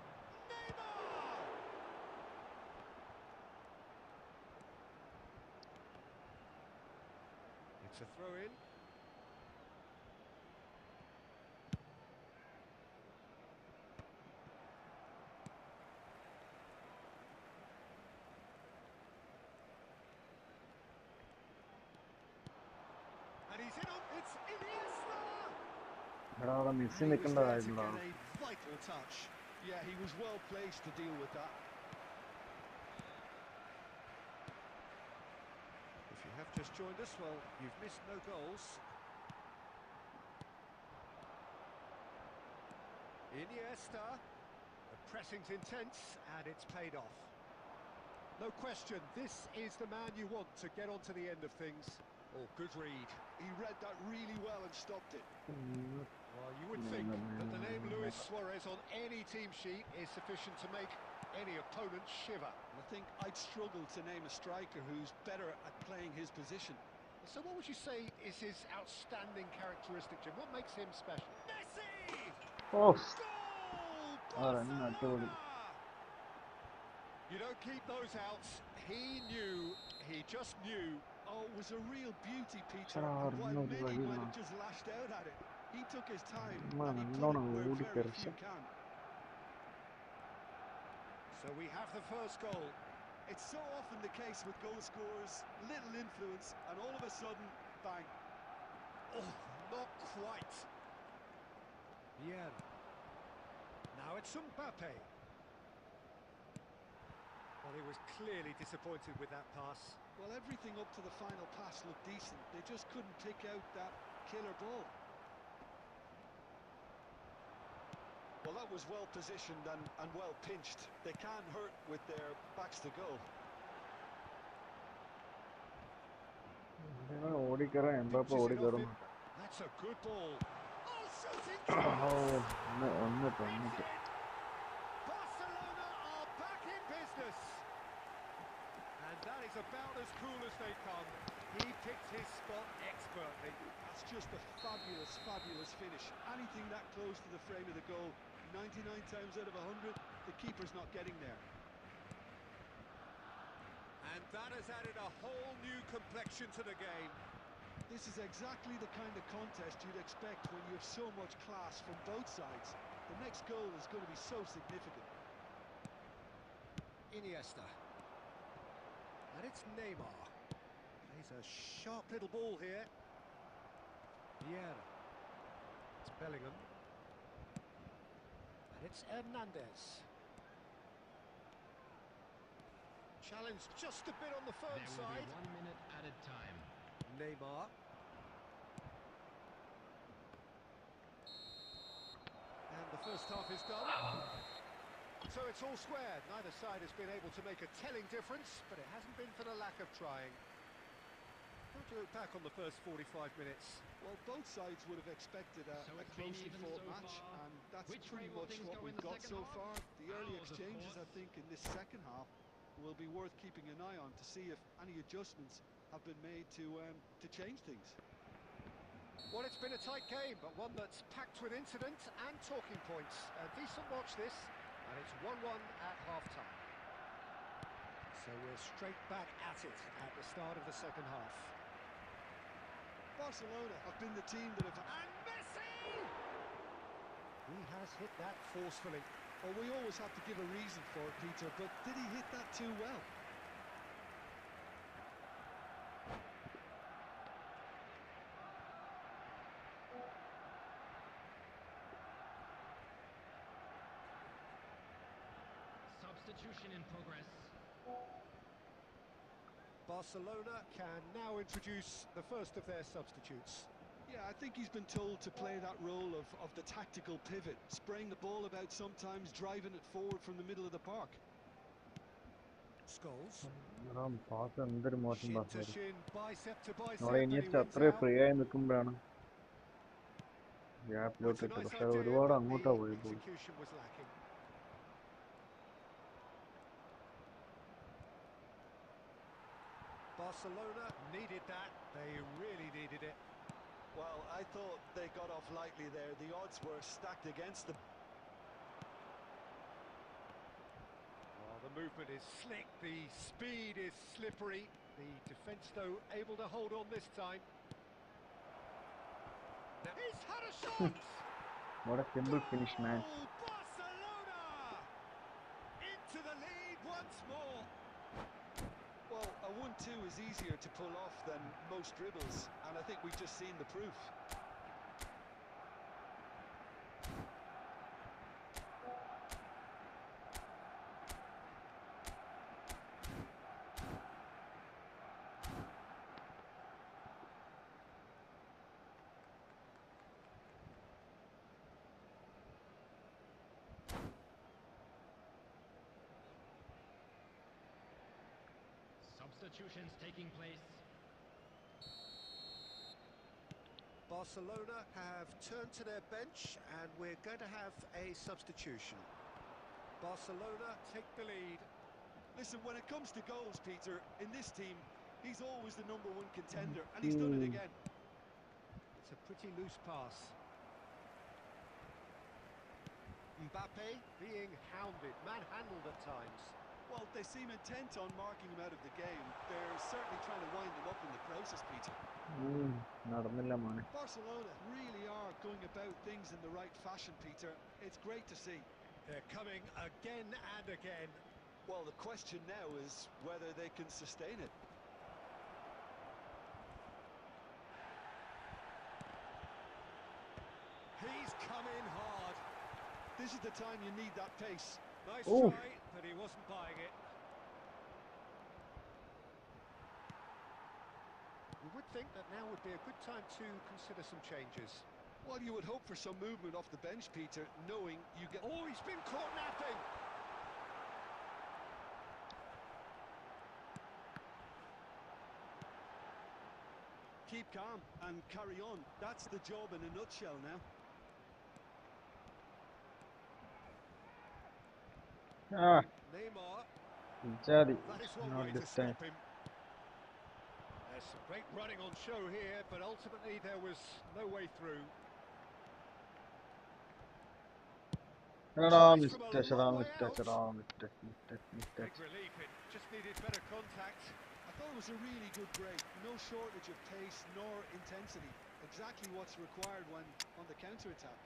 It's a throw-in. And he's in on... It's Iniesta! എടാ അവിടെ Messi And he was there to നിൽക്കേണ്ടതായിട്ടുണ്ടോ? get a vital touch. Yeah, he was well placed to deal with that. If you have just joined us, well, you've missed no goals. Iniesta. The pressing's intense, and it's paid off. No question, this is the man you want to get onto the end of things. Oh, good read. He read that really well and stopped it. Well, you would think that the name Luis Suarez on any team sheet is sufficient to make any opponent shiver. I think I'd struggle to name a striker who's better at playing his position. So what would you say is his outstanding characteristic, Jim? What makes him special? Messi! Oh, Goal! ആ run അടിപൊളി. You don't keep those outs. He knew, he just knew. Oh, it was a real beauty, Peter. Ah, And while no, many right, might no. have just lashed out at it, he took his time Man, and he put no, it no, where would very he few care, can. So we have the first goal. It's so often the case with goal scorers, little influence, and all of a sudden, bang. Oh, not quite. Vieira. Now it's Mbappe. Well, he was clearly disappointed with that pass. Well, everything up to the final pass looked decent. They just couldn't pick out that killer ball. Well, that was well positioned and well pinched. They can hurt with their backs to goal. ഓടിക്കറ Mbappe Pinches it off ഓടിക്കറും. him. That's a good ball. Oh, shooting ഓ chance! ഒന്നിട്ട് It's in. Barcelona are back in business. And that is about as cool as they come. He picked his spot expertly. That's just a fabulous, fabulous finish. Anything that close to the frame of the goal, 99 times out of 100, the keeper's not getting there. And that has added a whole new complexion to the game. This is exactly the kind of contest you'd expect when you have so much class from both sides. The next goal is going to be so significant. Iniesta. And it's Neymar. Plays a sharp little ball here. Vieira. It's Bellingham. And it's Hernandez. Challenge just a bit on the firm There will side. be 1 minute at a time. Neymar. And the first half is done. So it's all squared. Neither side has been able to make a telling difference, but it hasn't been for the lack of trying. How do you look back on the first 45 minutes? Well, both sides would have expected a So it's been closely even fought so match, far. and that's Which pretty way will much things what go in we've the got second so half? far. The early Ours, of exchanges, I course. think, in this second half will be worth keeping an eye on to see if any adjustments have been made to change things. Well, it's been a tight game, but one that's packed with incident and talking points. A decent watch this, and it's 1-1 at half-time. So we're straight back at it at the start of the second half. Barcelona have been the team that have... And Messi! He has hit that forcefully. Well, we always have to give a reason for it, Peter, but did he hit that too well? Substitution in progress. Barcelona can now introduce the first of their substitutes. Yeah, I think he's been told to play that role of the tactical pivot, spraying the ball about sometimes, driving it forward from the middle of the park. Scholes. Pass എന്തൊരു മോശം Shin pass to shin, bicep to അവിടെ bicep, and he ഇനിയറ്റ് wins അത്രയും out. Free ആയി നിൽക്കുമ്പോഴാണ് Well, ഗ്യാപ്പിലോട്ട് it's a ഇട്ടത്. nice പക്ഷെ idea, ഒരുപാട് but അങ്ങോട്ടാ the പോയി ball. execution was lacking. Barcelona needed that. They really needed it. Well, I thought they got off lightly there. The odds were stacked against them. Well, the movement is slick, the speed is slippery. The defence, though, able to hold on this time. Now, he's had a shot! What a simple finish, man. Goal! Barcelona! Into the lead once more. Well, a 1-2 is easier to pull off than most dribbles, and I think we've just seen the proof. Substitutions taking place. Barcelona have turned to their bench, and we're going to have a substitution. Barcelona take the lead. Listen, when it comes to goals, Peter, in this team, he's always the #1 contender, and he's done it again. It's a pretty loose pass. Mbappe being hounded, manhandled at times. Well, they seem intent on marking him out of the game. They're certainly trying to wind him up in the process, Peter. നടന്നില്ല മോനെ. Barcelona really are going about things in the right fashion, Peter. It's great to see. They're coming again and again. Well, the question now is whether they can sustain it. He's come in hard. This is the time you need that pace. Nice Ooh. try, but he wasn't buying it. You would think that now would be a good time to consider some changes. Well, you would hope for some movement off the bench, Peter, knowing you get... Oh, he's been caught napping! Keep calm and carry on. That's the job in a nutshell now. Neymar, ജാതി. that is one Not way to this time. stop him. There's some great running on show here, but ultimately there was no way through. എടാ From a mister long way out. Mister. Big relief, it just needed better contact. I thought it was a really good break. No shortage of pace nor intensity. Exactly what's required when on the counter-attack.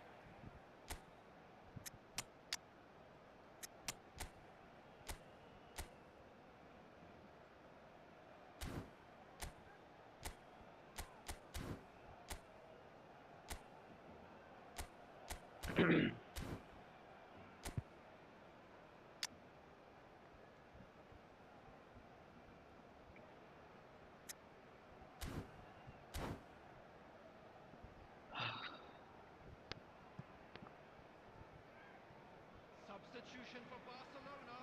Substitution for Barcelona.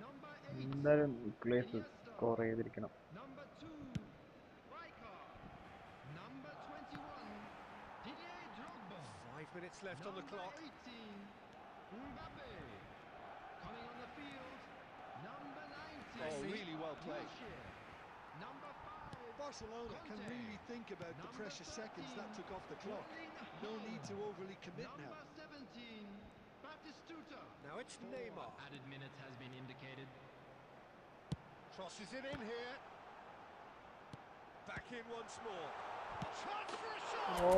Number 8. എന്തായാലും place Iniesta. Score ചെയ്തിരിക്കണം. Number 2. Riker. Number 21. Didier Drogba. 5 minutes left on the Number clock. 18. Mbappe. Coming on the field. Number 19. Oh, really well played. Wilshere. Number 5. Barcelona can Conte. really think about the Number precious seconds that 13. took off the clock. No need to overly commit now. Number 17. Batistuta. Now it's Neymar. Added minutes has been indicated. Crosses it in here. Back in once more. Chance for a shot! Oh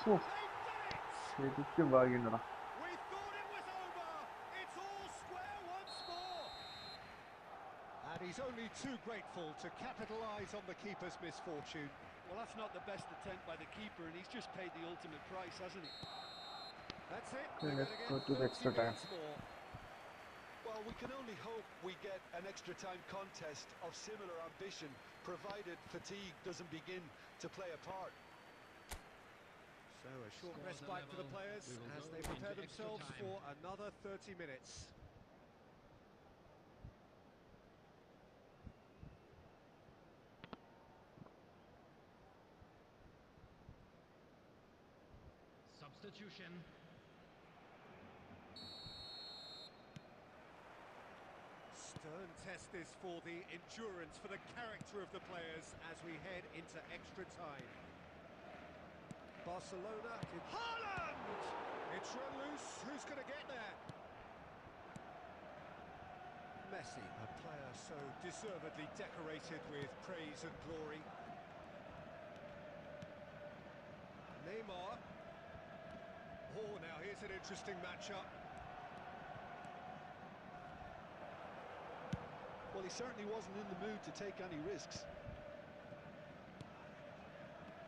They've done it! ശരിക്കും ഭാഗ്യമുണ്ടടാ. We thought it was over. It's all square once more. And he's only too grateful to capitalise on the keeper's misfortune. Well, that's not the best attempt by the keeper, and he's just paid the ultimate price, hasn't he? That's it. Okay, We're let's gonna go get to the 30 extra time. minutes more. Well, we can only hope we get an extra time contest of similar ambition, provided fatigue doesn't begin to play a part. So a short Scores respite for the level. players We will as go they prepare into extra themselves time. for another 30 minutes. Substitution. Stern test this for the endurance, for the character of the players as we head into extra time. Barcelona did... Haaland! It's run loose. Who's going to get there? Messi, a player so deservedly decorated with praise and glory. Neymar. Oh, now here's an interesting matchup. Well, he certainly wasn't in the mood to take any risks.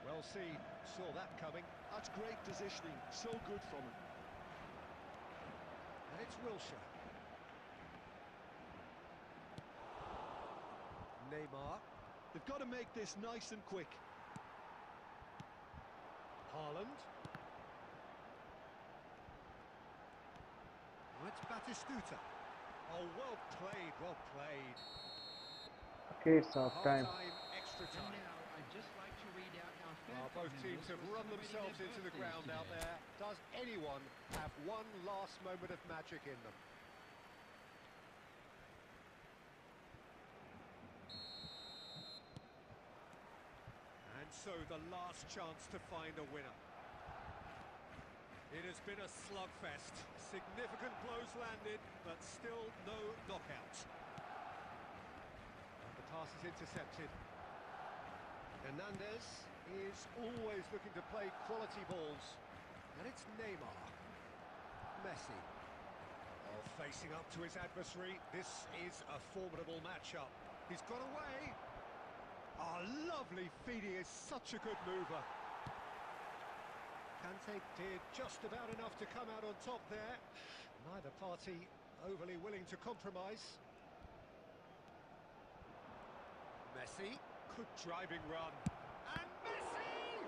Well seen, saw that coming. That's great positioning, so good from him. And it's Wilshere. Neymar. They've got to make this nice and quick. Haaland. Oh, it's Batistuta. Oh, well played, well played. Okay, it's half time. Half-time, extra And time. now I'd just like to read out our Well, both teams have run themselves into the ground out there. Does anyone have one last moment of magic in them? And so the last chance to find a winner. It has been a slugfest. Significant blows landed, but still no knockout. And the pass is intercepted. Hernandez is always looking to play quality balls. And it's Neymar. Messi. Oh, facing up to his adversary. This is a formidable matchup. He's got away. Oh, lovely feet. He is such a good mover. Kante did just about enough to come out on top there. Neither party overly willing to compromise. Messi, good driving run. And Messi!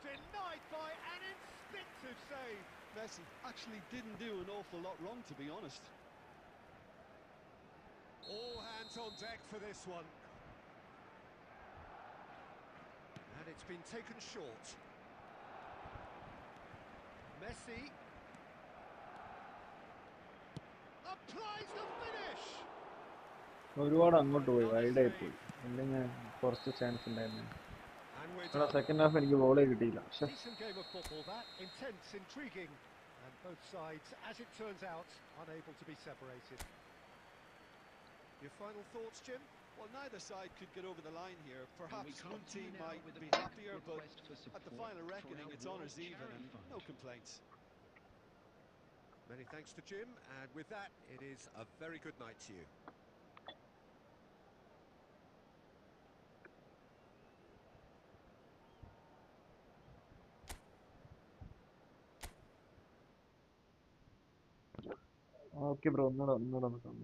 Denied by an instinctive save. Messi actually didn't do an awful lot wrong, to be honest. All hands on deck for this one. And it's been taken short. Messi applies the finish. ഒരുപാട് അങ്ങോട്ട് പോയി, വൈഡായി പോയി. അല്ലെങ്കിൽ കുറച്ച് chance ഉണ്ടായിരുന്നു. And we're ഇവിടെ done. Second half എനിക്ക് ബോളേ കിട്ടിയില്ല. പക്ഷെ Decent game of football, that intense, intriguing, and both sides, as it turns out, unable to be separated. Your final thoughts, Jim? Well, neither side could get over the line here. Perhaps one team now might with a be quick happier, but request for at the support final for reckoning, our it's honours World even and Charity no Fund. complaints. Many thanks to Jim, and with that, it is a very good night to you. Okay bro, ഒന്നുകൂടെ നോക്കാം.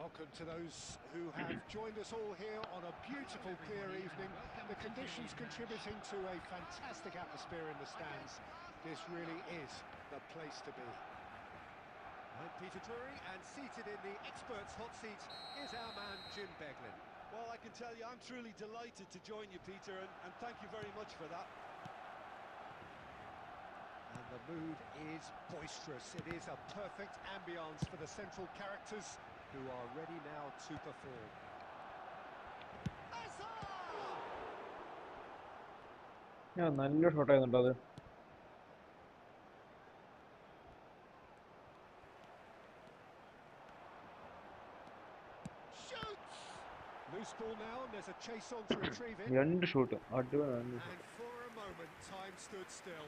Welcome to those who have joined us all here on a beautiful, clear evening. The conditions contributing to a fantastic atmosphere in the stands. This really is the place to be. I'm Peter Drury, and seated in the experts' hot seat is our man Jim Beglin. Well, I can tell you I'm truly delighted to join you, Peter, and thank you very much for that. And the mood is boisterous. It is a perfect ambience for the central characters who are ready now to perform. നല്ല ഷോട്ടായിരുന്നു അത്. Loose ball now, and there's a chase on to retrieve it. രണ്ട് shot അടിപൊളി. And for a moment, time stood still.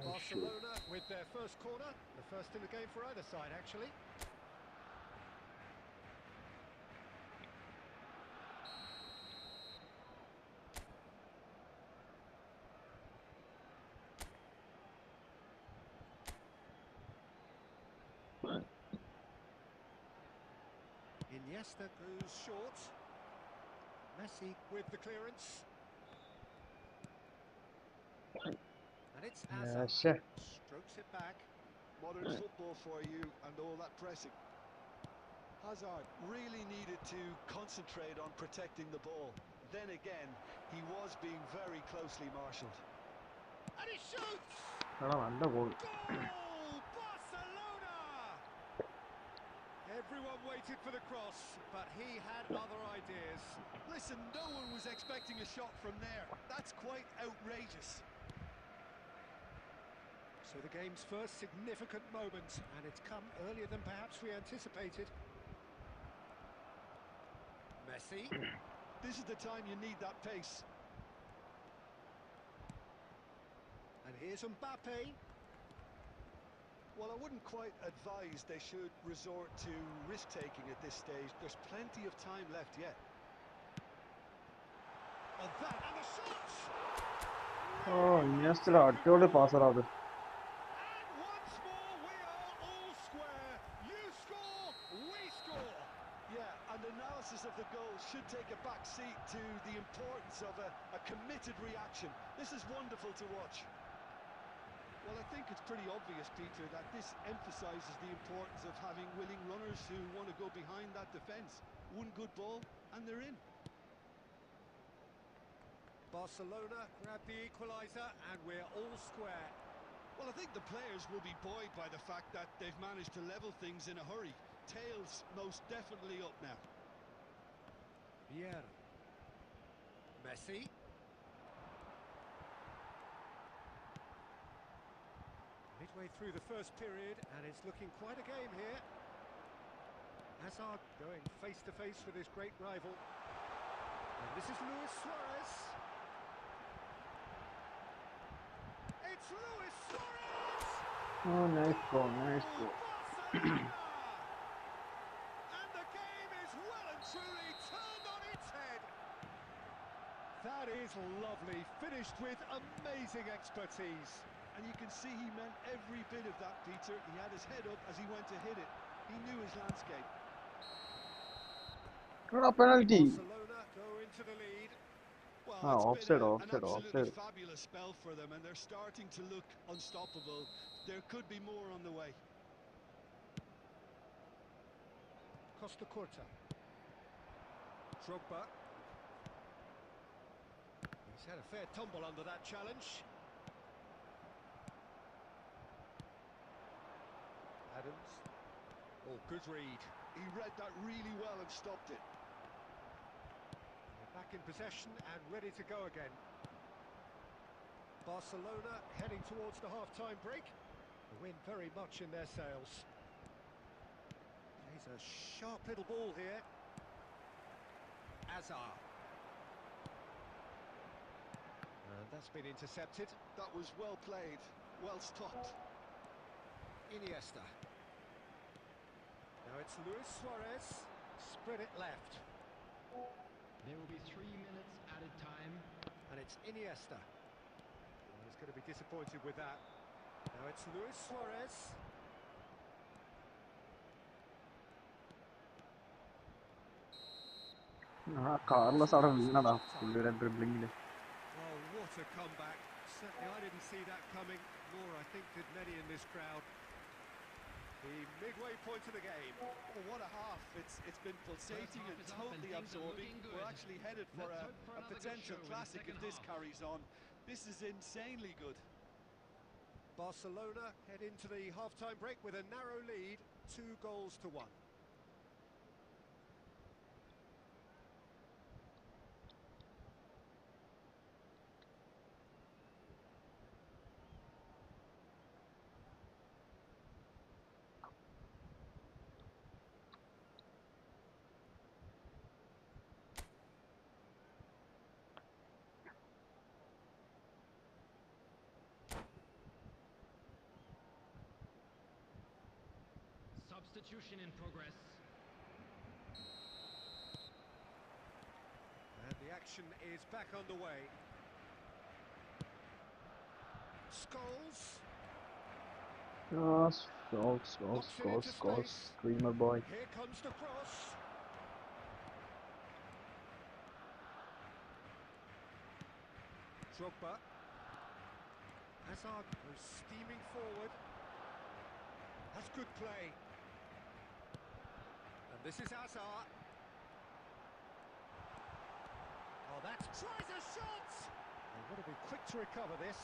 Barcelona with their first corner, the first in the game for either side, actually. Iniesta goes short. Messi with the clearance. And it's Hazard. Strokes it back. Modern football for you and all that pressing. Hazard really needed to concentrate on protecting the ball. Then again, he was being very closely marshalled. And he shoots! Goal! Barcelona! Everyone waited for the cross, but he had other ideas. Listen, no one was expecting a shot from there. That's quite outrageous. So the game's first significant moment, and it's come earlier than perhaps we anticipated. Messi. This is the time you need that pace. And here's Mbappe. Well, I wouldn't quite advise they should resort to risk-taking at this stage. There's plenty of time left yet. And that, and the shot! Oh, Iniesta അടിപൊളി പാസറാ അത്. Of the goal should take a back seat to the importance of a committed reaction. This is wonderful to watch. Well, I think it's pretty obvious, Peter, that this emphasises the importance of having willing runners who want to go behind that defence. One good ball and they're in. Barcelona grab the equaliser and we're all square. Well, I think the players will be buoyed by the fact that they've managed to level things in a hurry. Tails most definitely up now. Vieira. Messi. Midway through the first period, and it's looking quite a game here. Hazard going face to face with his great rival. And this is Luis Suarez. It's Luis Suarez! Oh, nice goal, nice goal. That is lovely, finished with amazing expertise. And you can see he meant every bit of that, Peter. He had his head up as he went to hit it. He knew his landscape. Penalty. Barcelona go into the lead. Well, it's offside, been offside, an absolutely offside. fabulous spell for them, and they're starting to look unstoppable. There could be more on the way. Costa Curta. Drogba. He's had a fair tumble under that challenge. Adams. Oh, good read. He read that really well and stopped it. They're back in possession and ready to go again. Barcelona heading towards the half-time break. The wind very much in their sails. There's a sharp little ball here. Hazard. And that's been intercepted. That was well played, well stopped. Iniesta. Now it's Luis Suarez. Spread it left. There will be 3 minutes added time. And it's Iniesta. Well, he's going to be disappointed with that. Now it's Luis Suarez. ആ Carlos അവിടെ Past വീണടാ half-time. പുള്ളിയുടെ ഡ്രിബ്ലിങ്ങില്. Oh, what a comeback. Certainly I didn't see that coming, nor I think did many in this crowd. The midway point of the game. Oh, what a half. It's been pulsating and First half is up and totally things are absorbing. looking We're good. actually headed for Let's a hope for another good potential show in the classic if second this half. carries on. This is insanely good. Barcelona head into the half-time break with a narrow lead, 2-1. Substitution in progress. And the action is back underway. Scholes knocks it into space. Screamer boy. Here comes the cross. Drogba. Hazard goes steaming forward. That's good play. And this is Hazard. Oh, that tries a shot! They've got to be quick to recover this.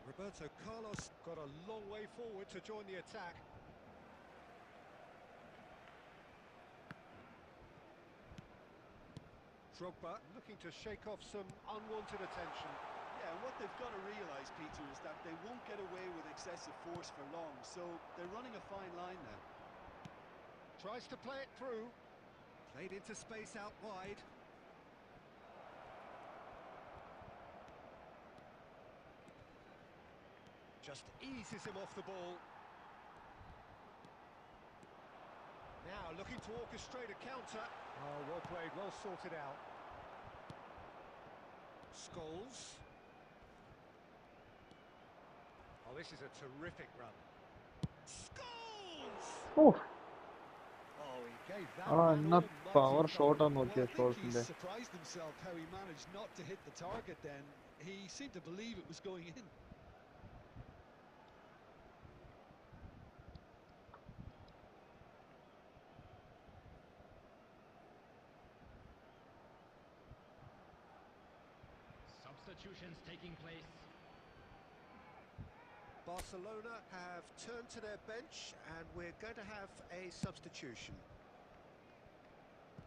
Roberto Carlos got a long way forward to join the attack. Drogba looking to shake off some unwanted attention. Yeah, and what they've got to realise, Peter, is that they won't get away with excessive force for long, so they're running a fine line now. Tries to play it through. Played into space out wide. Just eases him off the ball. Now looking to orchestrate a counter. Oh, well played, well sorted out. Scholes. Oh, this is a terrific run. Scholes! Oh, Oh, he gave that man എന്നാ almighty power cover. ഷോട്ടാ Well, Nokia I think സ്കോൾസിന്റെ. he's surprised himself how he managed not to hit the target then. He seemed to believe it was going in. Substitutions taking place. Barcelona have turned to their bench and we're going to have a substitution.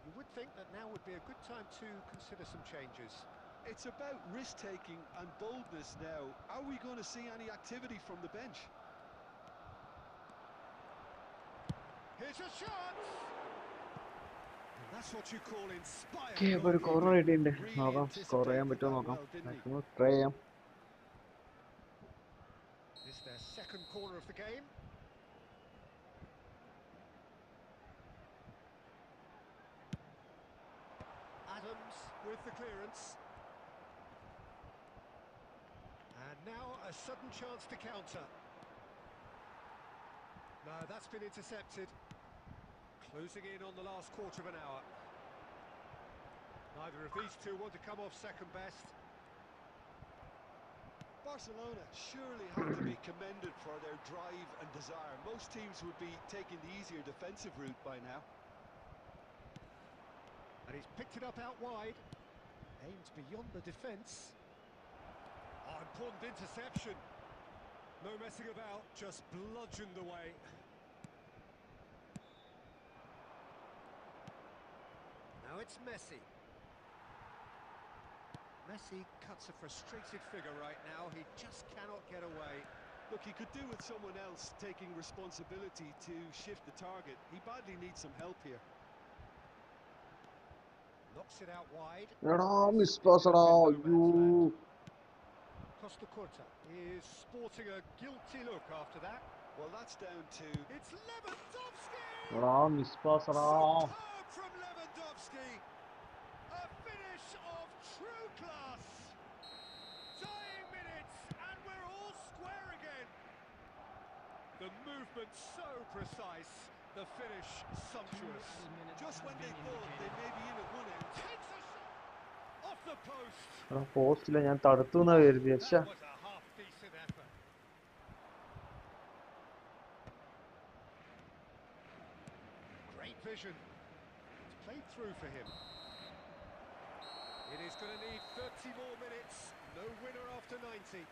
You would think that now would be a good time to consider some changes. It's about risk-taking and boldness now. Are we going to see any activity from the bench? Here's a shot! And that's what you call inspired ഇപ്പൊ ഒരു corner goalkeeping. കിട്ടിയിട്ടുണ്ട്. Really നോക്കാം score ചെയ്യാൻ anticipated പറ്റുമോ that നോക്കാം. well, didn't he? Maximum try ചെയ്യാം. This is their second corner of the game. Adams with the clearance. And now a sudden chance to counter. No, that's been intercepted. Closing in on the last quarter of an hour. Neither of these two want to come off second best. Barcelona surely have to be commended for their drive and desire. Most teams would be taking the easier defensive route by now. And he's picked it up out wide. Aims beyond the defence. Oh, important interception. No messing about, just bludgeoned away. Now it's Messi. Messi cuts a frustrated figure right now. He just cannot get away. Look, he could do with someone else taking responsibility to shift the target. He badly needs some help here. Knocks it out wide. എടാ This miss ended pass up എടാ. in no അയ്യോ. man's land. Costa Curta is sporting a guilty look after that. Well, that's down to... It's Lewandowski! എടാ miss pass എടാ. Superb from Lewandowski! A finish of true class! Dying minutes and we're all square again! The movement so precise, The finish sumptuous. Just when they thought they may be in at one end. Takes a shot off the post. പോസ്റ്റില്ല, ഞാൻ തടുത്തു എന്നാ കരുതി. പക്ഷേ That was a half decent effort. Great vision. It's played through for him. It is going to need 30 more minutes. No winner after 90.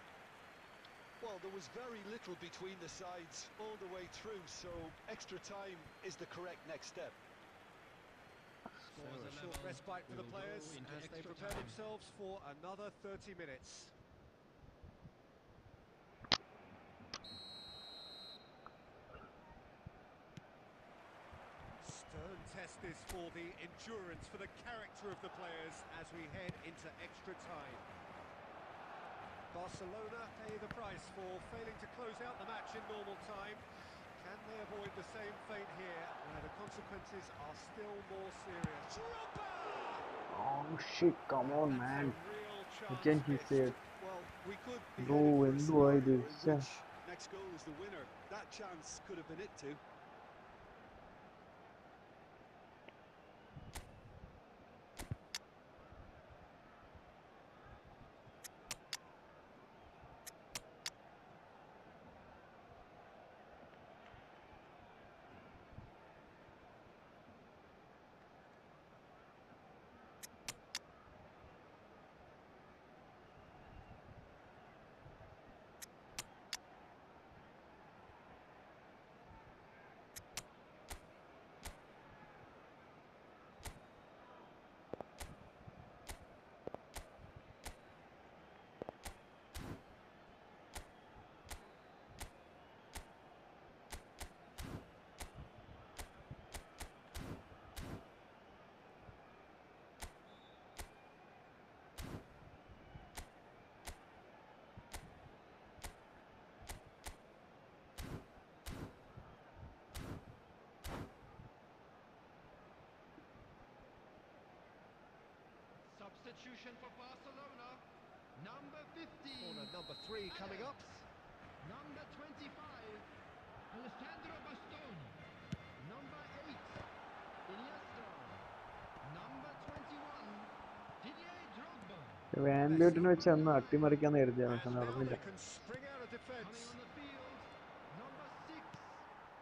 Well, there was very little between the sides all the way through, so extra time is the correct next step. So a short respite for the players as they prepare themselves for another 30 minutes. Stern test this for the endurance, for the character of the players as we head into extra time. Barcelona pay the price for failing to close out the match in normal time. Can they avoid the same fate here, where the consequences are still more serious? oh shit, come on man, That's a real chance again he missed. said Well, we could be bro headed for a എന്തുവാ ഇത്? scenario in which next goal is the winner. That chance could have been it too. Substitution for Barcelona. Number 15. Corner number 3 coming up. Number 25. Alessandro Bastoni. Number 8. Iniesta. Number 21. Didier Drogba. വാൻഡേട്ടിനെ വെച്ച് അന്ന് അട്ടിമറിക്കാന്ന് കരുതിയാണ്, പക്ഷെ And now നടന്നില്ല. they can spring out of defence. Coming on the field. Number 6.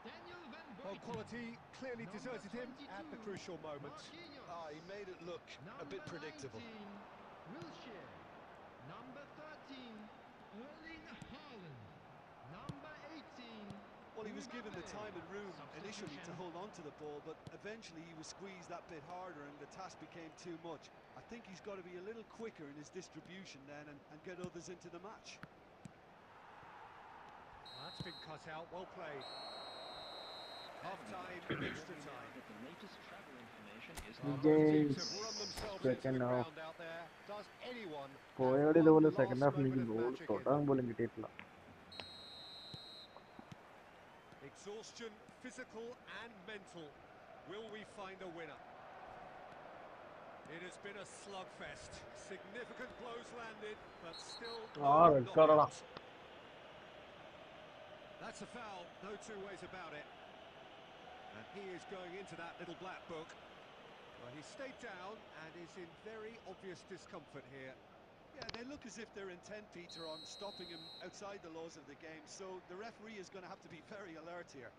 Daniel Van Oh, Boyten. quality clearly Number deserted him at the 22, crucial moment. Marquinhos. He made it look a bit Number predictable. 19, Wilshere. Number 13, Erling Haaland. Number 18, Well, he was given the Mbappe. time and room initially to Substitution. hold on to the ball, but eventually he was squeezed that bit harder and the task became too much. I think he's got to be a little quicker in his distribution then and get others into the match. That's been cut out, well played. Half-time, extra time. That the latest travel information is Well, both James, teams have run themselves into the second half. ground out there. Does anyone പോയോടെ have ഇതുപോലെ one second last half എനിക്ക് moment of goal magic in തൊടാൻ them? പോലും കിട്ടിയിട്ടില്ല. Exhaustion, physical and mental. Will we find a winner? It has been a slugfest. Significant blows landed, but still red card knockout. That's a foul, no two ways about it. And he is going into that little black book. Well, he stayed down and is in very obvious discomfort here. Yeah, they look as if they're intent, Peter, on stopping him outside the laws of the game, so the referee is going to have to be very alert here.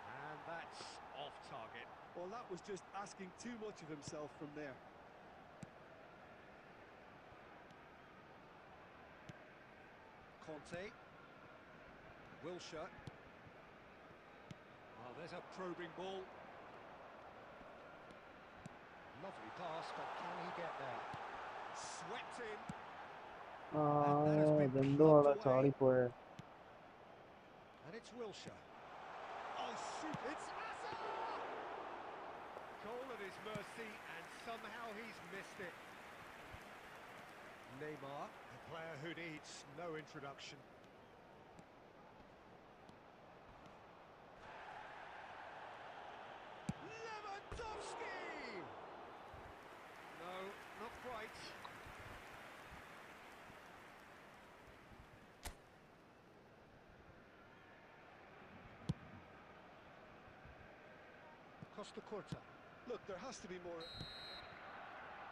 And that's off target. Well, that was just asking too much of himself from there. Conte. Wilshere. Oh, there's a probing ball. Lovely pass, but can he get there? Swept in. ഇതെന്തോ അവിടെ ചാടിപ്പോയെ. And it's Wilshere. Oh, shoot, it's Asa! Goal at his mercy, and somehow he's missed it. Neymar, a player who needs no introduction. Costa Curta. Look, there has to be more.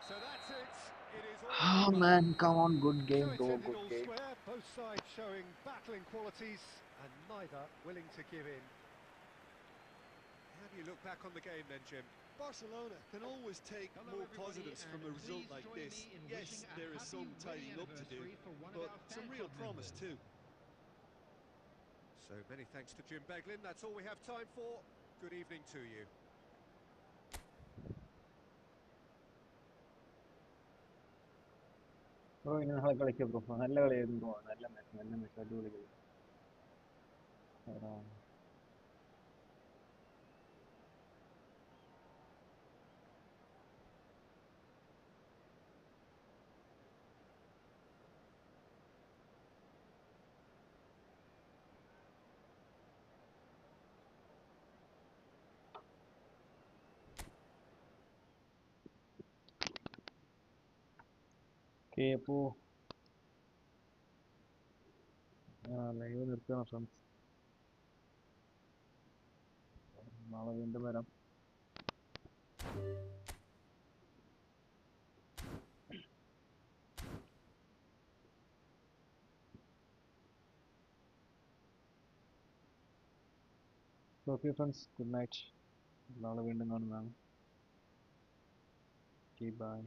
So that's it. It is all Oh over. man, come on, good So game, it's bro, ended good all game. square, both sides showing battling qualities and neither willing to give in. How do you look back on the game then, Jim? Barcelona can always take Hello more everybody, positives from and a result please like join this. me in Yes, wishing a there is happy some wedding tidying up to do, anniversary for one of but our some fan real club promise members. too. So many thanks to Jim Beglin. That's all we have time for. Good evening to you. Bro ഇനി നാളെ കളിക്കാം bro. നല്ല കളിയായിരുന്നു bro. നല്ല match അടിപൊളി കളി. Okay, അപ്പോൾ live നിർത്തുകയാണ് ഫ്രണ്ട്സ്. നാളെ വീണ്ടും വരാം. Okay friends, good night. നാളെ വീണ്ടും കാണുന്നതാണ്. Okay, by.